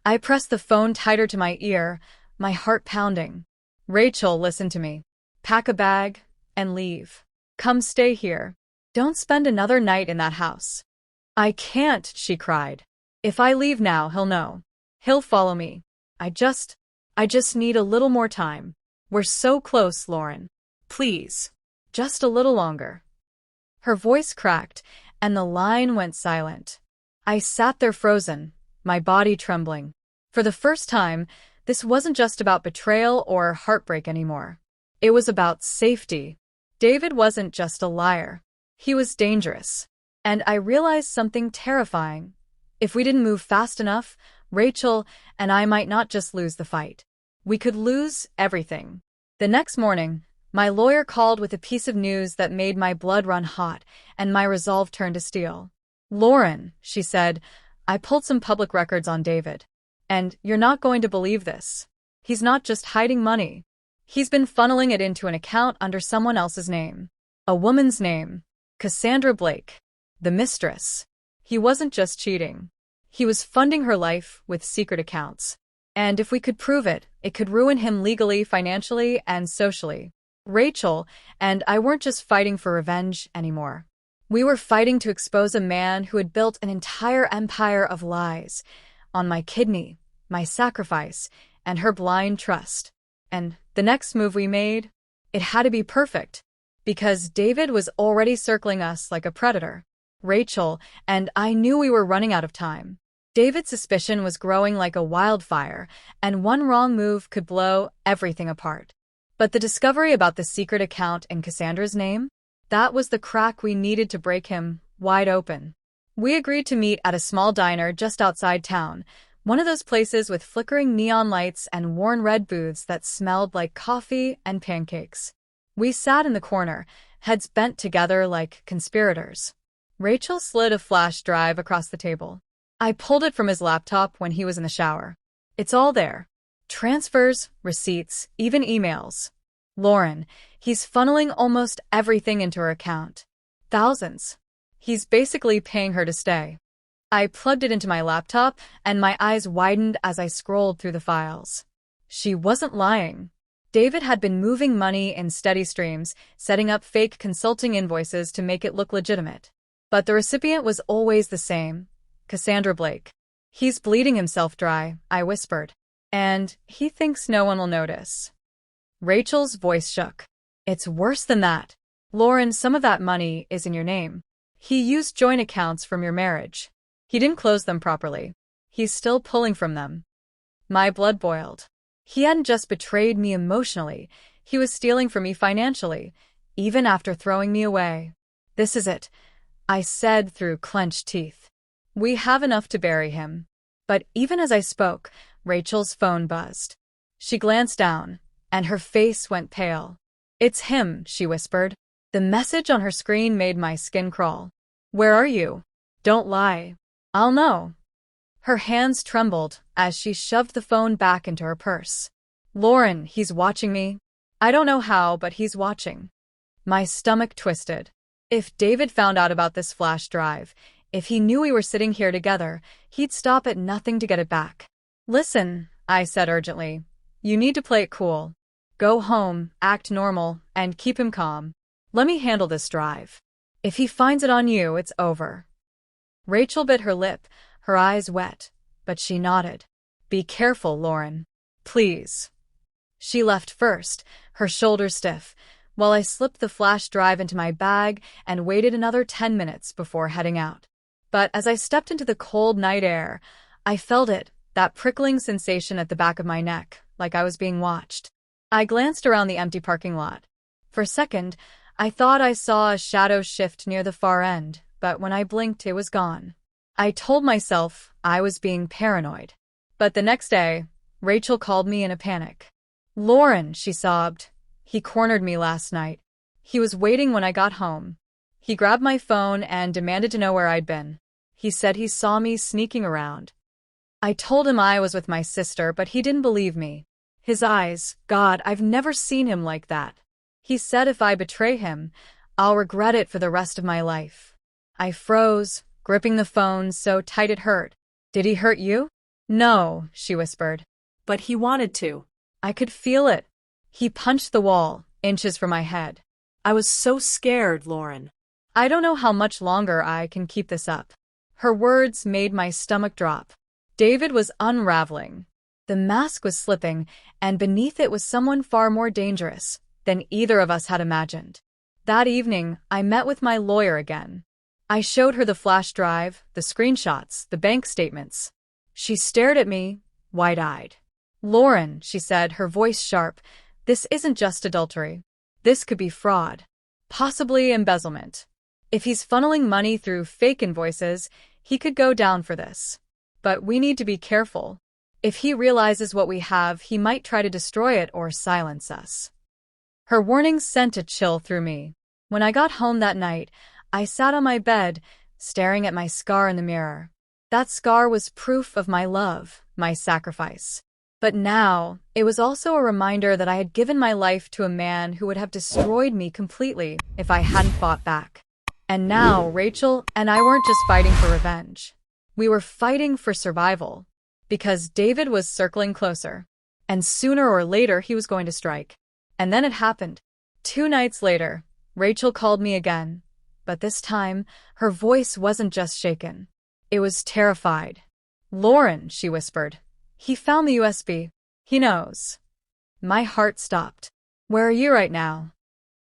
I pressed the phone tighter to my ear, my heart pounding. "Rachel, listen to me. Pack a bag and leave. Come stay here. Don't spend another night in that house." "I can't," she cried. "If I leave now, he'll know. He'll follow me. I just need a little more time. We're so close, Lauren." Please. Just a little longer. Her voice cracked, and the line went silent. I sat there frozen, my body trembling. For the first time, this wasn't just about betrayal or heartbreak anymore. It was about safety. David wasn't just a liar. He was dangerous. And I realized something terrifying. If we didn't move fast enough, Rachel and I might not just lose the fight. We could lose everything. The next morning, my lawyer called with a piece of news that made my blood run hot and my resolve turn to steel. "Lauren," she said, "I pulled some public records on David. And you're not going to believe this. He's not just hiding money. He's been funneling it into an account under someone else's name. A woman's name. Cassandra Blake. The mistress. He wasn't just cheating. He was funding her life with secret accounts. And if we could prove it, it could ruin him legally, financially, and socially." Rachel and I weren't just fighting for revenge anymore. We were fighting to expose a man who had built an entire empire of lies on my kidney, my sacrifice, and her blind trust. And the next move we made, it had to be perfect, because David was already circling us like a predator. Rachel and I knew we were running out of time. David's suspicion was growing like a wildfire, and one wrong move could blow everything apart. But the discovery about the secret account in Cassandra's name, that was the crack we needed to break him wide open. We agreed to meet at a small diner just outside town, one of those places with flickering neon lights and worn red booths that smelled like coffee and pancakes. We sat in the corner, heads bent together like conspirators. Rachel slid a flash drive across the table. I pulled it from his laptop when he was in the shower. It's all there. Transfers, receipts, even emails. Lauren, he's funneling almost everything into her account. Thousands. He's basically paying her to stay. I plugged it into my laptop, and my eyes widened as I scrolled through the files. She wasn't lying. David had been moving money in steady streams, setting up fake consulting invoices to make it look legitimate. But the recipient was always the same, Cassandra Blake. "He's bleeding himself dry," I whispered. "And he thinks no one will notice." Rachel's voice shook. "It's worse than that. Lauren, some of that money is in your name. He used joint accounts from your marriage. He didn't close them properly. He's still pulling from them." My blood boiled. He hadn't just betrayed me emotionally, he was stealing from me financially, even after throwing me away. "This is it," I said through clenched teeth. "We have enough to bury him." But even as I spoke, Rachel's phone buzzed. She glanced down, and her face went pale. "It's him," she whispered. The message on her screen made my skin crawl. "Where are you? Don't lie. I'll know." Her hands trembled as she shoved the phone back into her purse. "Lauren, he's watching me. I don't know how, but he's watching." My stomach twisted. If David found out about this flash drive, if he knew we were sitting here together, he'd stop at nothing to get it back. "Listen," I said urgently. "You need to play it cool. Go home, act normal, and keep him calm. Let me handle this drive. If he finds it on you, it's over." Rachel bit her lip, her eyes wet, but she nodded. "Be careful, Lauren. Please." She left first, her shoulders stiff, while I slipped the flash drive into my bag and waited another 10 minutes before heading out. But as I stepped into the cold night air, I felt it, that prickling sensation at the back of my neck, like I was being watched. I glanced around the empty parking lot. For a second, I thought I saw a shadow shift near the far end, but when I blinked, it was gone. I told myself I was being paranoid. But the next day, Rachel called me in a panic. "Lauren," she sobbed. "He cornered me last night. He was waiting when I got home. He grabbed my phone and demanded to know where I'd been. He said he saw me sneaking around. I told him I was with my sister, but he didn't believe me. His eyes, God, I've never seen him like that. He said if I betray him, I'll regret it for the rest of my life." I froze, gripping the phone so tight it hurt. "Did he hurt you?" "No," she whispered. But he wanted to. I could feel it. He punched the wall, inches from my head. I was so scared, Lauren. "I don't know how much longer I can keep this up." Her words made my stomach drop. David was unraveling. The mask was slipping, and beneath it was someone far more dangerous. than either of us had imagined. That evening, I met with my lawyer again. I showed her the flash drive, the screenshots, the bank statements. She stared at me, wide-eyed. "Lauren," she said, her voice sharp, "this isn't just adultery. This could be fraud. Possibly embezzlement. If he's funneling money through fake invoices, he could go down for this. But we need to be careful. If he realizes what we have, he might try to destroy it or silence us." Her warnings sent a chill through me. When I got home that night, I sat on my bed, staring at my scar in the mirror. That scar was proof of my love, my sacrifice. But now, it was also a reminder that I had given my life to a man who would have destroyed me completely if I hadn't fought back. And now, Rachel and I weren't just fighting for revenge. We were fighting for survival. Because David was circling closer. And sooner or later, he was going to strike. And then it happened. 2 nights later, Rachel called me again. But this time, her voice wasn't just shaken. It was terrified. "Lauren," she whispered. "He found the USB. He knows." My heart stopped. "Where are you right now?"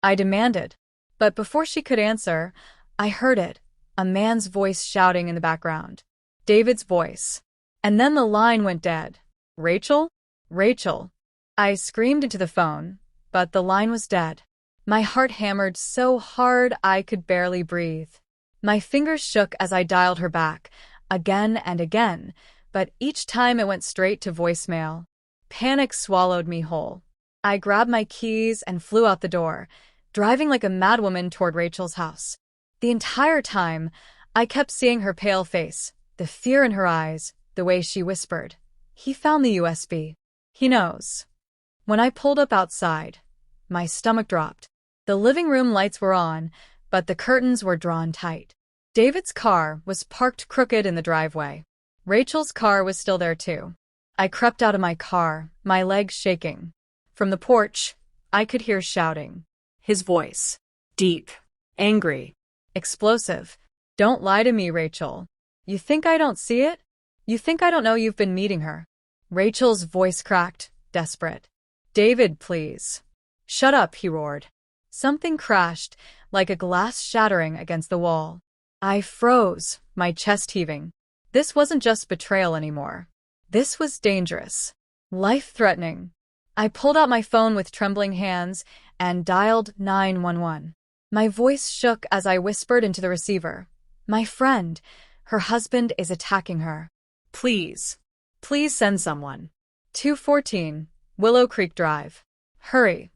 I demanded. But before she could answer, I heard it, a man's voice shouting in the background. David's voice. And then the line went dead. "Rachel? Rachel." I screamed into the phone, but the line was dead. My heart hammered so hard I could barely breathe. My fingers shook as I dialed her back, again and again, but each time it went straight to voicemail. Panic swallowed me whole. I grabbed my keys and flew out the door, driving like a madwoman toward Rachel's house. The entire time, I kept seeing her pale face, the fear in her eyes, the way she whispered, "He found the USB. He knows." When I pulled up outside, my stomach dropped. The living room lights were on, but the curtains were drawn tight. David's car was parked crooked in the driveway. Rachel's car was still there too. I crept out of my car, my legs shaking. From the porch, I could hear shouting. His voice. Deep. Angry. Explosive. "Don't lie to me, Rachel. You think I don't see it? You think I don't know you've been meeting her?" Rachel's voice cracked, desperate. "David, please." "Shut up," he roared. Something crashed, like a glass shattering against the wall. I froze, my chest heaving. This wasn't just betrayal anymore. This was dangerous. Life-threatening. I pulled out my phone with trembling hands and dialed 911. My voice shook as I whispered into the receiver. "My friend, her husband is attacking her. Please. Please send someone. 214, Willow Creek Drive. Hurry."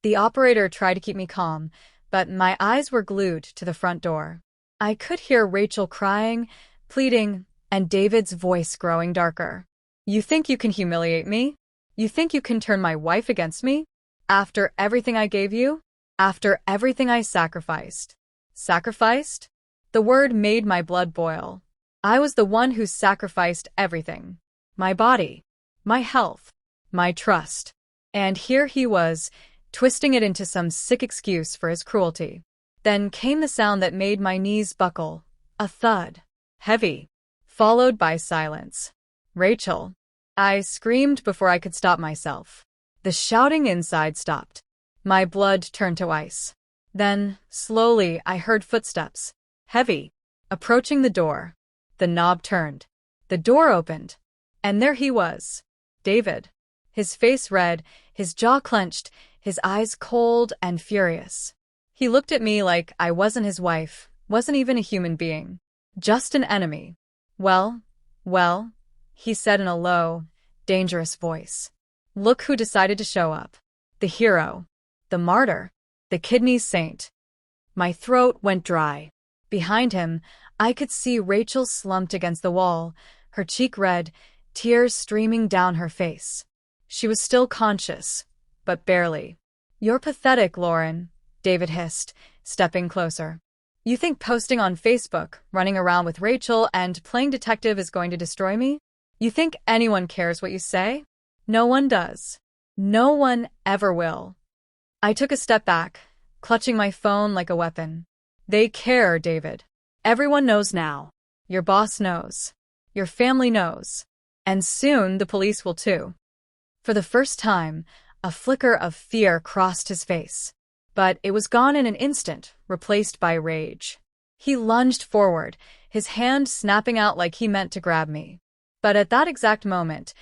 The operator tried to keep me calm, but my eyes were glued to the front door. I could hear Rachel crying, pleading, and David's voice growing darker. "You think you can humiliate me? You think you can turn my wife against me? After everything I gave you? After everything I sacrificed?" Sacrificed? The word made my blood boil. I was the one who sacrificed everything. My body, my health, my trust. And here he was, twisting it into some sick excuse for his cruelty. Then came the sound that made my knees buckle, a thud, heavy, followed by silence. "Rachel." I screamed before I could stop myself. The shouting inside stopped. My blood turned to ice. Then, slowly, I heard footsteps, heavy, approaching the door. The knob turned. The door opened. And there he was, David. His face red, his jaw clenched, his eyes cold and furious. He looked at me like I wasn't his wife, wasn't even a human being. Just an enemy. Well, he said in a low, dangerous voice. "Look who decided to show up. The hero. The martyr. The kidney saint." My throat went dry. Behind him, I could see Rachel slumped against the wall, her cheek red, tears streaming down her face. She was still conscious, but barely. "You're pathetic, Lauren," David hissed, stepping closer. "You think posting on Facebook, running around with Rachel, and playing detective is going to destroy me? You think anyone cares what you say? No one does. No one ever will." I took a step back, clutching my phone like a weapon. "They care, David. Everyone knows now. Your boss knows. Your family knows. And soon the police will too." For the first time, A flicker of fear crossed his face. But it was gone in an instant, replaced by rage. He lunged forward, his hand snapping out like he meant to grab me. But at that exact moment,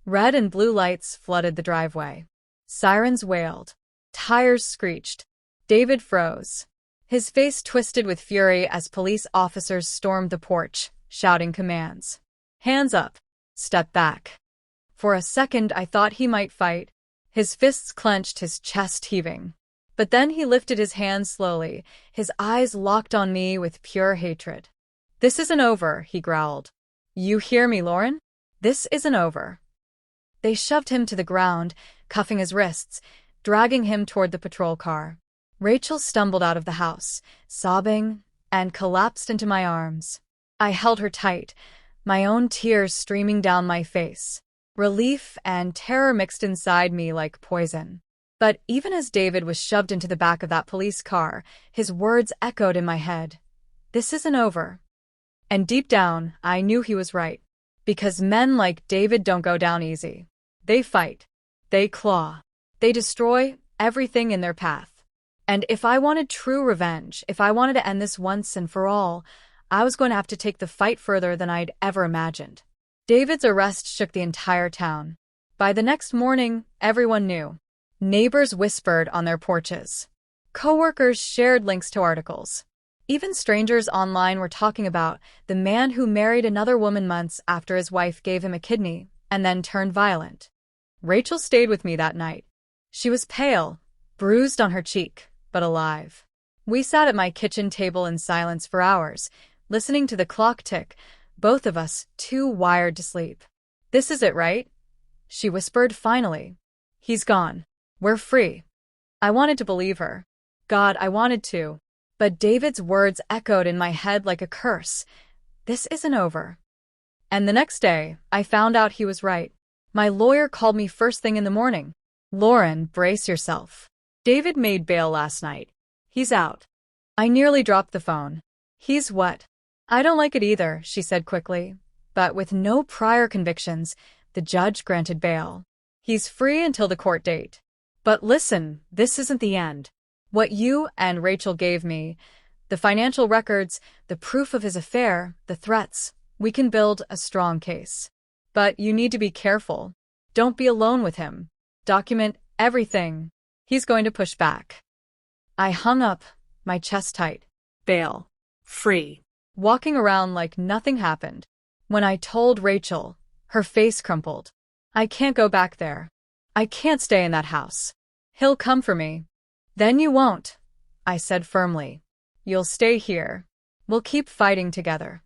red and blue lights flooded the driveway. Sirens wailed. Tires screeched. David froze. His face twisted with fury as police officers stormed the porch, shouting commands. Hands up. Step back. For a second I thought he might fight. His fists clenched, his chest heaving. But then he lifted his hands slowly, his eyes locked on me with pure hatred. This isn't over, he growled. You hear me, Lauren? This isn't over. They shoved him to the ground, cuffing his wrists, dragging him toward the patrol car. Rachel stumbled out of the house, sobbing, and collapsed into my arms. I held her tight, my own tears streaming down my face. Relief and terror mixed inside me like poison. But even as David was shoved into the back of that police car, his words echoed in my head. This isn't over. And deep down, I knew he was right. Because men like David don't go down easy. They fight. They claw. They destroy everything in their path. And if I wanted true revenge, if I wanted to end this once and for all, I was going to have to take the fight further than I'd ever imagined. David's arrest shook the entire town. By the next morning, everyone knew. Neighbors whispered on their porches. Coworkers shared links to articles. Even strangers online were talking about the man who married another woman months after his wife gave him a kidney and then turned violent. Rachel stayed with me that night. She was pale, bruised on her cheek, but alive. We sat at my kitchen table in silence for hours, listening to the clock tick, both of us too wired to sleep. This is it, right? She whispered finally. He's gone. We're free. I wanted to believe her. God, I wanted to. But David's words echoed in my head like a curse. This isn't over. And the next day, I found out he was right. My lawyer called me first thing in the morning. Lauren, brace yourself. David made bail last night. He's out. I nearly dropped the phone. He's what? I don't like it either, she said quickly. But with no prior convictions, the judge granted bail. He's free until the court date. But listen, this isn't the end. What you and Rachel gave me, the financial records, the proof of his affair, the threats, we can build a strong case. But you need to be careful. Don't be alone with him. Document everything. He's going to push back. I hung up, my chest tight. Bail. Free. Walking around like nothing happened. When I told Rachel, her face crumpled. I can't go back there. I can't stay in that house. He'll come for me. Then you won't, I said firmly. You'll stay here. We'll keep fighting together.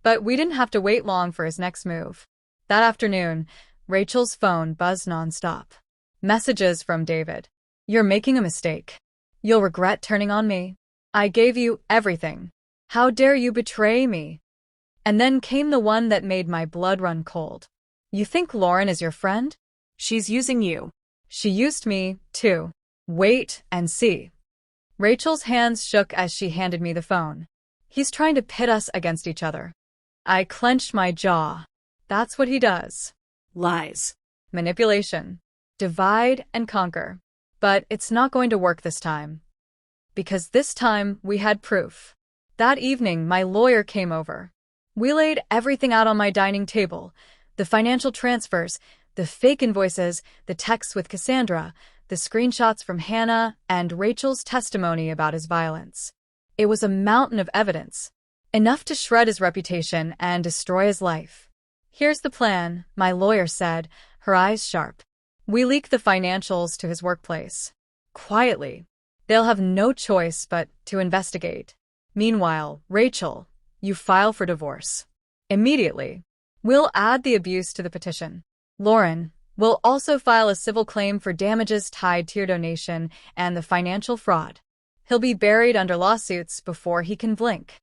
But we didn't have to wait long for his next move. That afternoon, Rachel's phone buzzed nonstop. Messages from David. You're making a mistake. You'll regret turning on me. I gave you everything. How dare you betray me? And then came the one that made my blood run cold. You think Lauren is your friend? She's using you. She used me, too. Wait and see. Rachel's hands shook as she handed me the phone. He's trying to pit us against each other. I clenched my jaw. That's what he does. Lies. Manipulation. Divide and conquer. But it's not going to work this time. Because this time we had proof. That evening, my lawyer came over. We laid everything out on my dining table. The financial transfers, the fake invoices, the texts with Cassandra, the screenshots from Hannah, and Rachel's testimony about his violence. It was a mountain of evidence. Enough to shred his reputation and destroy his life. Here's the plan, my lawyer said, her eyes sharp. We leak the financials to his workplace. Quietly. They'll have no choice but to investigate. Meanwhile, Rachel, you file for divorce. Immediately. We'll add the abuse to the petition. Lauren, we'll also file a civil claim for damages tied to your donation and the financial fraud. He'll be buried under lawsuits before he can blink.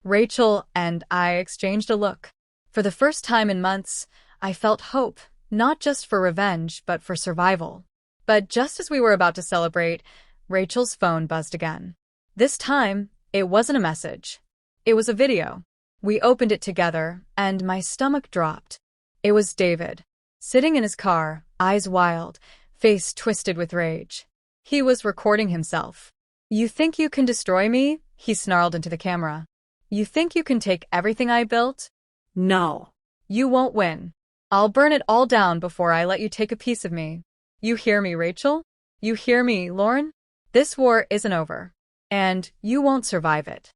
Rachel and I exchanged a look. For the first time in months, I felt hope, not just for revenge, but for survival. But just as we were about to celebrate, Rachel's phone buzzed again. This time, it wasn't a message. It was a video. We opened it together, and my stomach dropped. It was David. Sitting in his car, eyes wild, face twisted with rage. He was recording himself. "You think you can destroy me?" he snarled into the camera. "You think you can take everything I built? No. You won't win. I'll burn it all down before I let you take a piece of me. You hear me, Rachel? You hear me, Lauren? This war isn't over. And you won't survive it."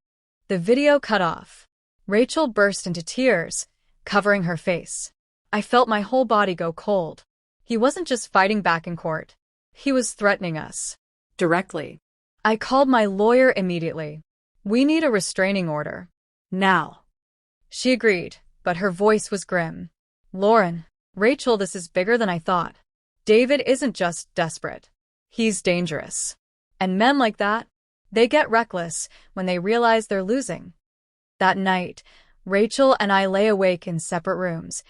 The video cut off. Rachel burst into tears, covering her face. I felt my whole body go cold. He wasn't just fighting back in court. He was threatening us. Directly. I called my lawyer immediately. "We need a restraining order." Now. She agreed, but her voice was grim. "Lauren, Rachel, this is bigger than I thought. David isn't just desperate. He's dangerous. And men like that, they get reckless when they realize they're losing." That night, Rachel and I lay awake in separate rooms,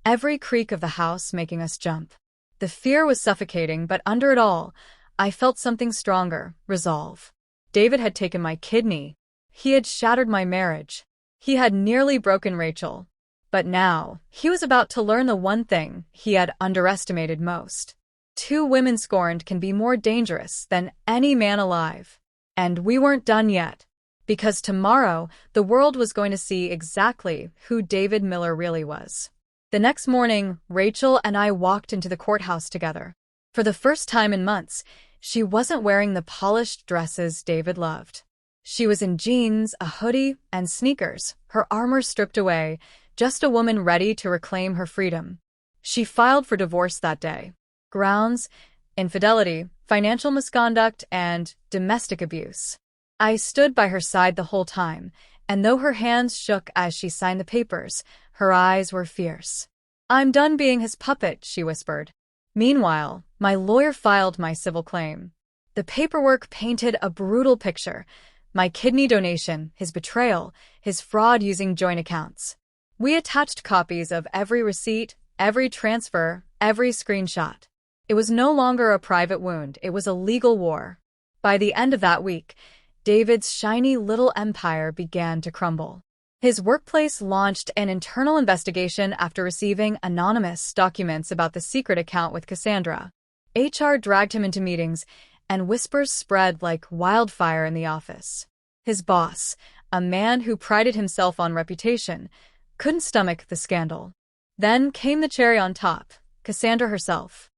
every creak of the house making us jump. The fear was suffocating, but under it all, I felt something stronger: resolve. David had taken my kidney. He had shattered my marriage. He had nearly broken Rachel. But now, he was about to learn the one thing he had underestimated most. Two women scorned can be more dangerous than any man alive. And we weren't done yet. Because tomorrow, the world was going to see exactly who David Miller really was. The next morning, Rachel and I walked into the courthouse together. For the first time in months, she wasn't wearing the polished dresses David loved. She was in jeans, a hoodie, and sneakers, her armor stripped away, just a woman ready to reclaim her freedom. She filed for divorce that day. Grounds: infidelity, financial misconduct, and domestic abuse. I stood by her side the whole time, and though her hands shook as she signed the papers, her eyes were fierce. "I'm done being his puppet," she whispered. Meanwhile, my lawyer filed my civil claim. The paperwork painted a brutal picture: my kidney donation, his betrayal, his fraud using joint accounts. We attached copies of every receipt, every transfer, every screenshot. It was no longer a private wound, it was a legal war. By the end of that week, David's shiny little empire began to crumble. His workplace launched an internal investigation after receiving anonymous documents about the secret account with Cassandra. HR dragged him into meetings, and whispers spread like wildfire in the office. His boss, a man who prided himself on reputation, couldn't stomach the scandal. Then came the cherry on top: Cassandra herself.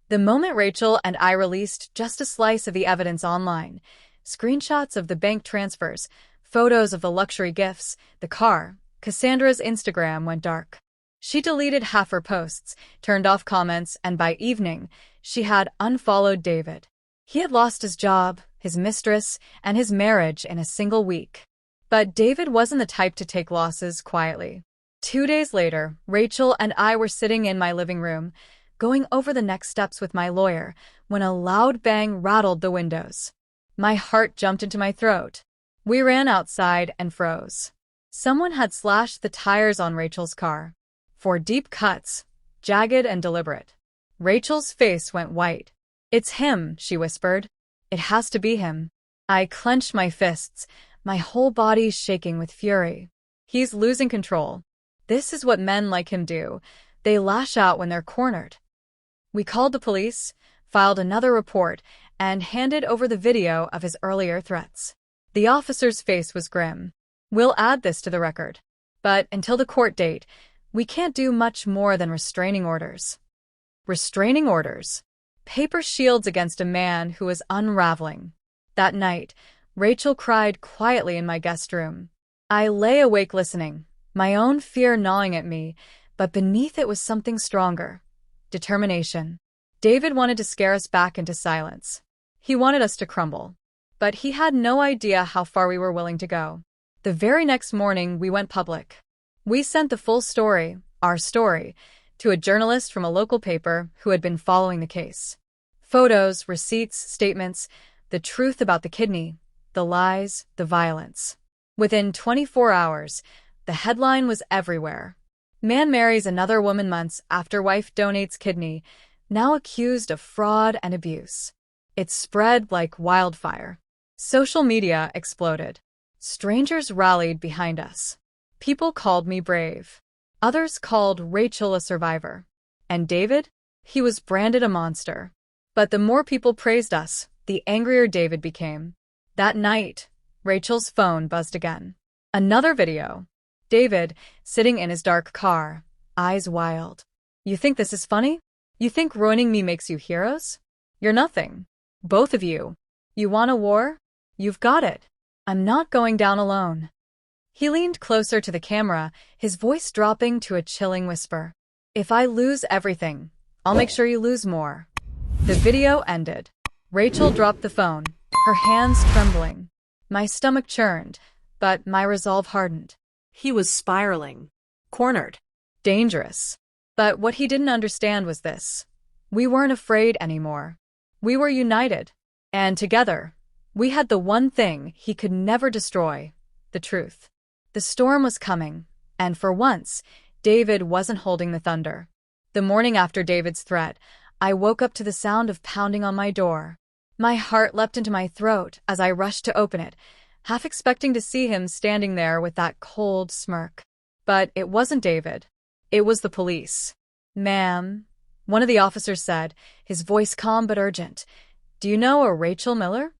The moment Rachel and I released just a slice of the evidence online, screenshots of the bank transfers, photos of the luxury gifts, the car, Cassandra's Instagram went dark. She deleted half her posts, turned off comments, and by evening, she had unfollowed David. He had lost his job, his mistress, and his marriage in a single week. But David wasn't the type to take losses quietly. 2 days later, Rachel and I were sitting in my living room, going over the next steps with my lawyer, when a loud bang rattled the windows. My heart jumped into my throat. We ran outside and froze. Someone had slashed the tires on Rachel's car. 4 deep cuts, jagged and deliberate. Rachel's face went white. "It's him," she whispered. "It has to be him." I clenched my fists, my whole body shaking with fury. He's losing control. This is what men like him do. They lash out when they're cornered. We called the police, filed another report, and handed over the video of his earlier threats. The officer's face was grim. "We'll add this to the record. But until the court date, we can't do much more than restraining orders." Restraining orders. Paper shields against a man who was unraveling. That night, Rachel cried quietly in my guest room. I lay awake listening, my own fear gnawing at me, but beneath it was something stronger: determination. David wanted to scare us back into silence. He wanted us to crumble. But he had no idea how far we were willing to go. The very next morning, we went public. We sent the full story, our story, to a journalist from a local paper who had been following the case. Photos, receipts, statements, the truth about the kidney, the lies, the violence. Within 24 hours, the headline was everywhere. Man marries another woman months after wife donates kidney, now accused of fraud and abuse. It spread like wildfire. Social media exploded. Strangers rallied behind us. People called me brave. Others called Rachel a survivor. And David? He was branded a monster. But the more people praised us, the angrier David became. That night, Rachel's phone buzzed again. Another video. David, sitting in his dark car, eyes wild. You think this is funny? You think ruining me makes you heroes? You're nothing. Both of you. You want a war? You've got it. I'm not going down alone. He leaned closer to the camera, his voice dropping to a chilling whisper. If I lose everything, I'll make sure you lose more. The video ended. Rachel dropped the phone, her hands trembling. My stomach churned, but my resolve hardened. He was spiraling. Cornered. Dangerous. But what he didn't understand was this. We weren't afraid anymore. We were united. And together, we had the one thing he could never destroy, the truth. The storm was coming, and for once, David wasn't holding the thunder. The morning after David's threat, I woke up to the sound of pounding on my door. My heart leapt into my throat as I rushed to open it, half expecting to see him standing there with that cold smirk. But it wasn't David. It was the police. Ma'am, one of the officers said, his voice calm but urgent. Do you know a Rachel Miller?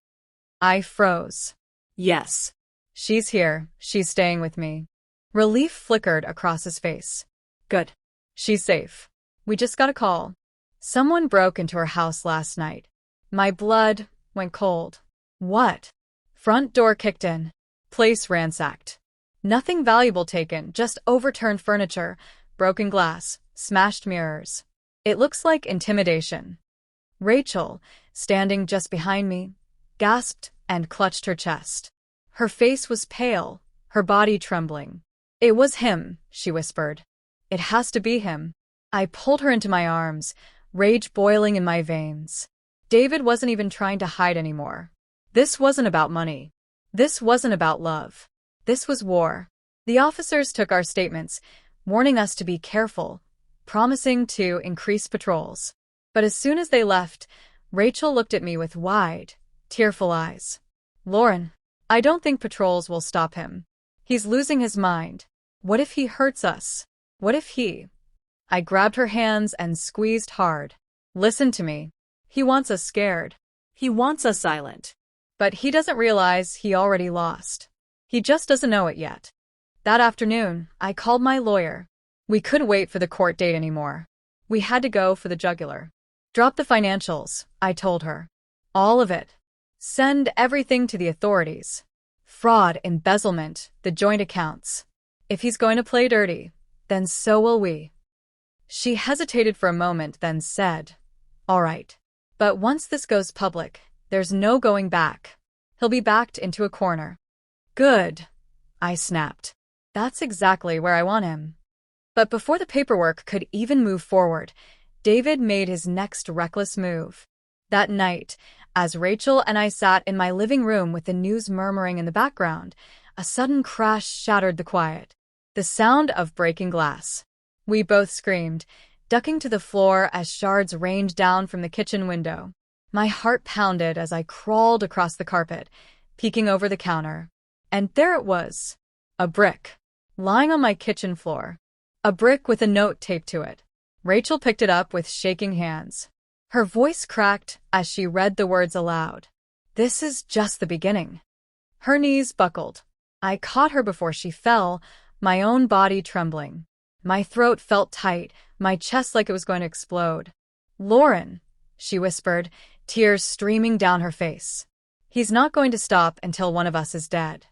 I froze. Yes. She's here. She's staying with me. Relief flickered across his face. Good. She's safe. We just got a call. Someone broke into her house last night. My blood went cold. What? Front door kicked in. Place ransacked. Nothing valuable taken, just overturned furniture, broken glass, smashed mirrors. It looks like intimidation. Rachel, standing just behind me, gasped and clutched her chest. Her face was pale, her body trembling. It was him, she whispered. It has to be him. I pulled her into my arms, rage boiling in my veins. David wasn't even trying to hide anymore. This wasn't about money. This wasn't about love. This was war. The officers took our statements, warning us to be careful, promising to increase patrols. But as soon as they left, Rachel looked at me with wide, tearful eyes. Lauren, I don't think patrols will stop him. He's losing his mind. What if he hurts us? What if he... I grabbed her hands and squeezed hard. Listen to me. He wants us scared. He wants us silent. But he doesn't realize he already lost. He just doesn't know it yet. That afternoon, I called my lawyer. We couldn't wait for the court date anymore. We had to go for the jugular. Drop the financials, I told her. All of it. Send everything to the authorities. Fraud, embezzlement, the joint accounts. If he's going to play dirty, then so will we. She hesitated for a moment, then said, All right. But once this goes public, there's no going back. He'll be backed into a corner. Good, I snapped. That's exactly where I want him. But before the paperwork could even move forward, David made his next reckless move. That night, as Rachel and I sat in my living room with the news murmuring in the background, a sudden crash shattered the quiet. The sound of breaking glass. We both screamed, ducking to the floor as shards rained down from the kitchen window. My heart pounded as I crawled across the carpet, peeking over the counter. And there it was. A brick. Lying on my kitchen floor. A brick with a note taped to it. Rachel picked it up with shaking hands. Her voice cracked as she read the words aloud. This is just the beginning. Her knees buckled. I caught her before she fell, my own body trembling. My throat felt tight, my chest like it was going to explode. Lauren, she whispered, tears streaming down her face. He's not going to stop until one of us is dead.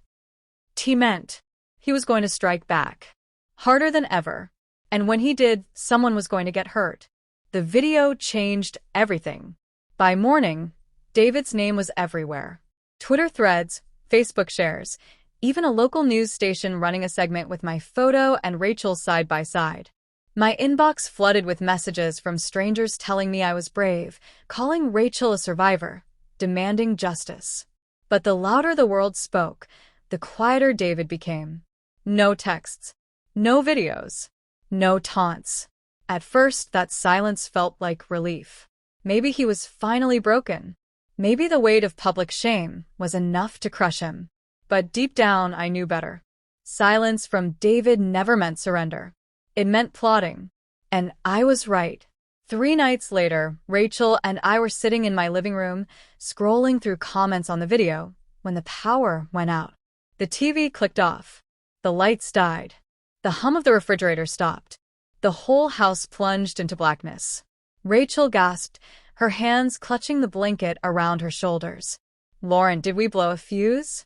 He meant he was going to strike back. Harder than ever. And when he did, someone was going to get hurt. The video changed everything. By morning, David's name was everywhere. Twitter threads, Facebook shares, even a local news station running a segment with my photo and Rachel's side by side. My inbox flooded with messages from strangers telling me I was brave, calling Rachel a survivor, demanding justice. But the louder the world spoke, the quieter David became. No texts. No videos. No taunts. At first, that silence felt like relief. Maybe he was finally broken. Maybe the weight of public shame was enough to crush him. But deep down, I knew better. Silence from David never meant surrender. It meant plotting. And I was right. 3 nights later, Rachel and I were sitting in my living room, scrolling through comments on the video, when the power went out. The TV clicked off. The lights died. The hum of the refrigerator stopped. The whole house plunged into blackness. Rachel gasped, her hands clutching the blanket around her shoulders. "Lauren, did we blow a fuse?"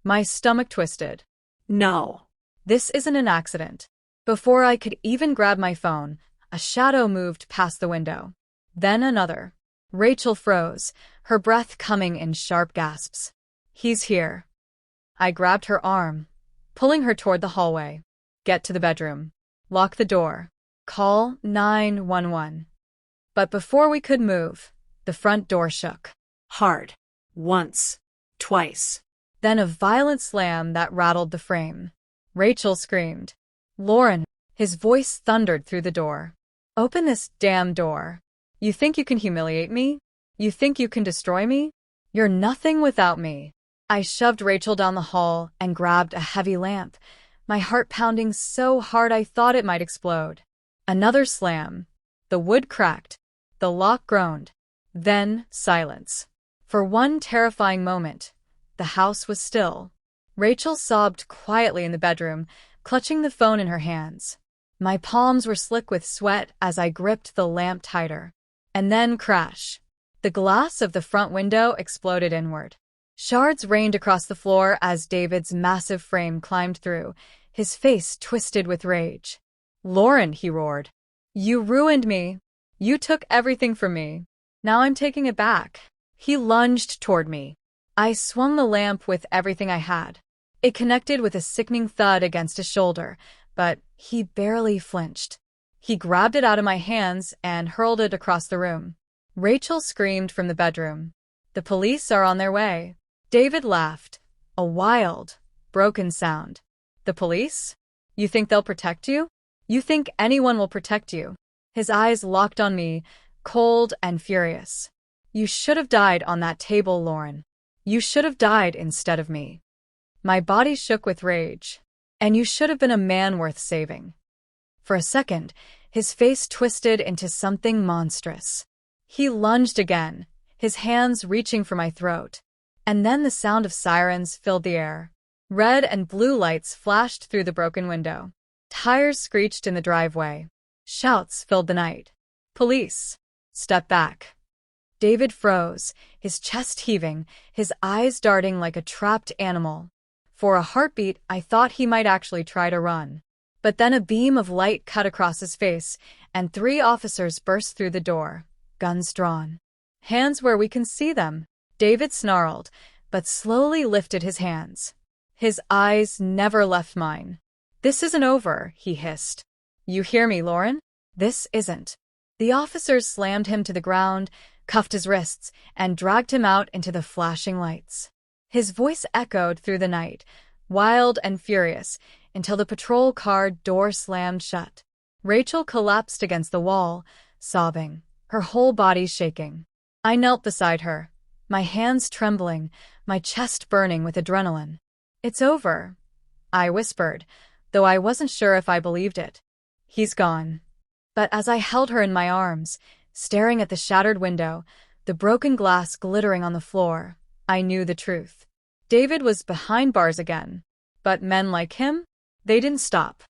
My stomach twisted. No. This isn't an accident. Before I could even grab my phone, a shadow moved past the window. Then another. Rachel froze, her breath coming in sharp gasps. "He's here." I grabbed her arm, pulling her toward the hallway. "Get to the bedroom. Lock the door. Call 911. But before we could move, the front door shook. Hard. Once. Twice. Then a violent slam that rattled the frame. Rachel screamed. "Lauren!" His voice thundered through the door. "Open this damn door. You think you can humiliate me? You think you can destroy me? You're nothing without me." I shoved Rachel down the hall and grabbed a heavy lamp, my heart pounding so hard I thought it might explode. Another slam. The wood cracked. The lock groaned. Then silence. For one terrifying moment, the house was still. Rachel sobbed quietly in the bedroom, clutching the phone in her hands. My palms were slick with sweat as I gripped the lamp tighter. And then crash. The glass of the front window exploded inward. Shards rained across the floor as David's massive frame climbed through, his face twisted with rage. "Lauren," he roared. "You ruined me. You took everything from me. Now I'm taking it back." He lunged toward me. I swung the lamp with everything I had. It connected with a sickening thud against his shoulder, but he barely flinched. He grabbed it out of my hands and hurled it across the room. Rachel screamed from the bedroom. "The police are on their way." David laughed, a wild, broken sound. "The police? You think they'll protect you? You think anyone will protect you?" His eyes locked on me, cold and furious. "You should have died on that table, Lauren. You should have died instead of me." My body shook with rage. "And you should have been a man worth saving." For a second, his face twisted into something monstrous. He lunged again, his hands reaching for my throat. And then the sound of sirens filled the air. Red and blue lights flashed through the broken window. Tires screeched in the driveway. Shouts filled the night. "Police! Step back." David froze, his chest heaving, his eyes darting like a trapped animal. For a heartbeat, I thought he might actually try to run. But then a beam of light cut across his face, and 3 officers burst through the door, guns drawn. "Hands where we can see them," David snarled, but slowly lifted his hands. His eyes never left mine. "This isn't over," he hissed. "You hear me, Lauren? This isn't." The officers slammed him to the ground, cuffed his wrists, and dragged him out into the flashing lights. His voice echoed through the night, wild and furious, until the patrol car door slammed shut. Rachel collapsed against the wall, sobbing, her whole body shaking. I knelt beside her, my hands trembling, my chest burning with adrenaline. "It's over," I whispered, though I wasn't sure if I believed it. "He's gone." But as I held her in my arms, staring at the shattered window, the broken glass glittering on the floor, I knew the truth. David was behind bars again. But men like him? They didn't stop.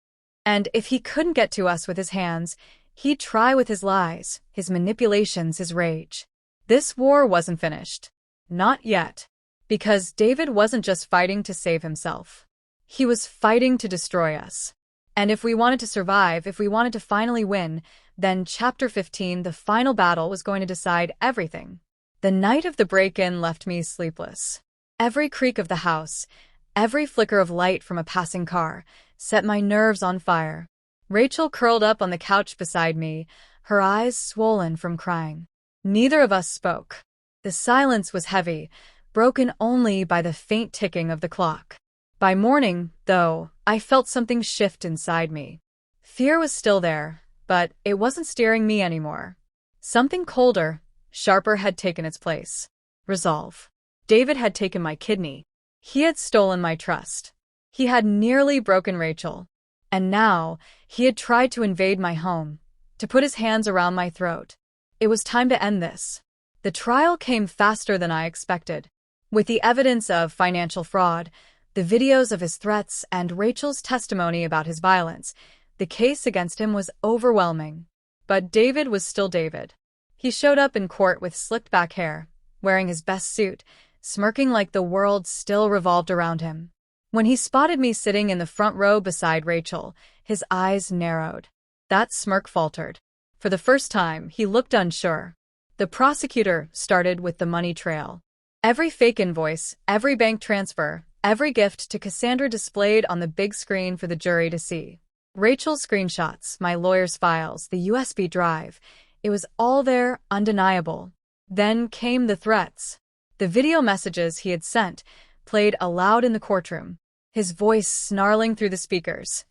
And if he couldn't get to us with his hands, he'd try with his lies, his manipulations, his rage. This war wasn't finished. Not yet. Because David wasn't just fighting to save himself. He was fighting to destroy us. And if we wanted to survive, if we wanted to finally win, then Chapter 15, the final battle, was going to decide everything. The night of the break-in left me sleepless. Every creak of the house, every flicker of light from a passing car, set my nerves on fire. Rachel curled up on the couch beside me, her eyes swollen from crying. Neither of us spoke. The silence was heavy, broken only by the faint ticking of the clock. By morning, though, I felt something shift inside me. Fear was still there, but it wasn't steering me anymore. Something colder, sharper had taken its place. Resolve. David had taken my kidney. He had stolen my trust. He had nearly broken Rachel. And now, he had tried to invade my home, to put his hands around my throat. It was time to end this. The trial came faster than I expected. With the evidence of financial fraud, the videos of his threats, and Rachel's testimony about his violence, the case against him was overwhelming. But David was still David. He showed up in court with slicked-back hair, wearing his best suit, smirking like the world still revolved around him. When he spotted me sitting in the front row beside Rachel, his eyes narrowed. That smirk faltered. For the first time, he looked unsure. The prosecutor started with the money trail. Every fake invoice, every bank transfer, every gift to Cassandra displayed on the big screen for the jury to see. Rachel's screenshots, my lawyer's files, the USB drive. It was all there, undeniable. Then came the threats. The video messages he had sent, played aloud in the courtroom, his voice snarling through the speakers.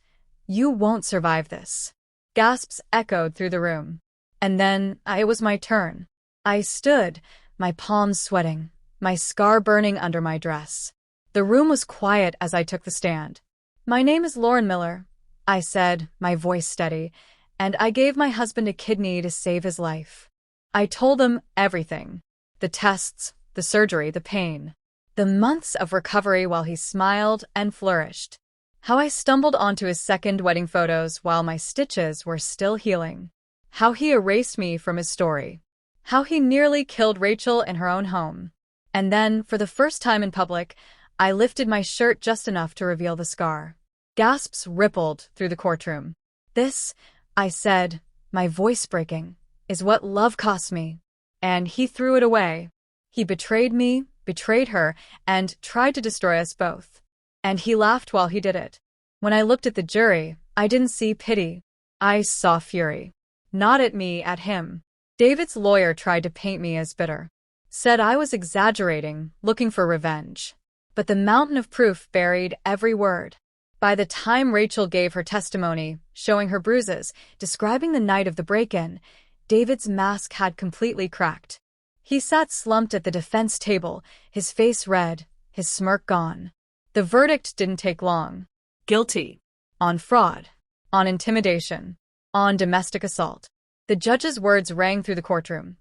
"You won't survive this." Gasps echoed through the room. And then, it was my turn. I stood, my palms sweating, my scar burning under my dress. The room was quiet as I took the stand. "My name is Lauren Miller," I said, my voice steady, "and I gave my husband a kidney to save his life." I told him everything. The tests, the surgery, the pain. The months of recovery while he smiled and flourished. How I stumbled onto his second wedding photos while my stitches were still healing. How he erased me from his story. How he nearly killed Rachel in her own home. And then, for the first time in public, I lifted my shirt just enough to reveal the scar. Gasps rippled through the courtroom. "This," I said, my voice breaking, "is what love cost me." And he threw it away. He betrayed me, betrayed her, and tried to destroy us both. And he laughed while he did it. When I looked at the jury, I didn't see pity. I saw fury. Not at me, at him. David's lawyer tried to paint me as bitter. Said I was exaggerating, looking for revenge. But the mountain of proof buried every word. By the time Rachel gave her testimony, showing her bruises, describing the night of the break-in, David's mask had completely cracked. He sat slumped at the defense table, his face red, his smirk gone. The verdict didn't take long. Guilty. On fraud. On intimidation. On domestic assault. The judge's words rang through the courtroom.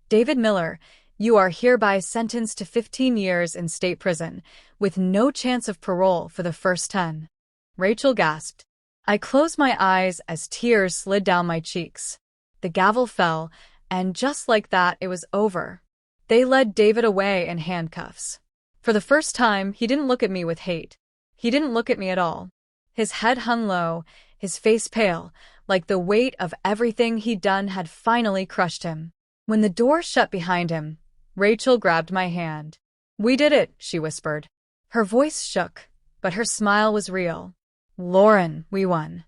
"David Miller, you are hereby sentenced to 15 years in state prison, with no chance of parole for the first 10. Rachel gasped. I closed my eyes as tears slid down my cheeks. The gavel fell, and just like that, it was over. They led David away in handcuffs. For the first time, he didn't look at me with hate. He didn't look at me at all. His head hung low, his face pale, like the weight of everything he'd done had finally crushed him. When the door shut behind him, Rachel grabbed my hand. "We did it," she whispered. Her voice shook, but her smile was real. "Lauren, we won."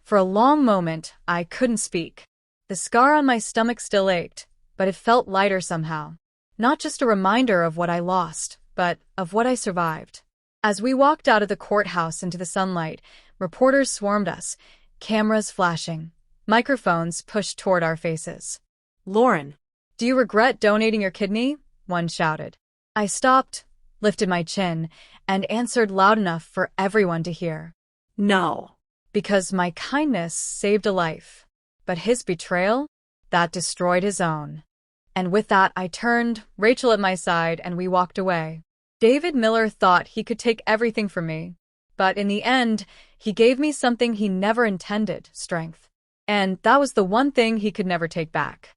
For a long moment, I couldn't speak. The scar on my stomach still ached, but it felt lighter somehow. Not just a reminder of what I lost, but of what I survived. As we walked out of the courthouse into the sunlight, reporters swarmed us, cameras flashing, microphones pushed toward our faces. "Lauren, "Do you regret donating your kidney?" one shouted. I stopped, lifted my chin, and answered loud enough for everyone to hear. "No." Because my kindness saved a life. But his betrayal? That destroyed his own. And with that, I turned, Rachel at my side, and we walked away. David Miller thought he could take everything from me. But in the end, he gave me something he never intended, strength. And that was the one thing he could never take back.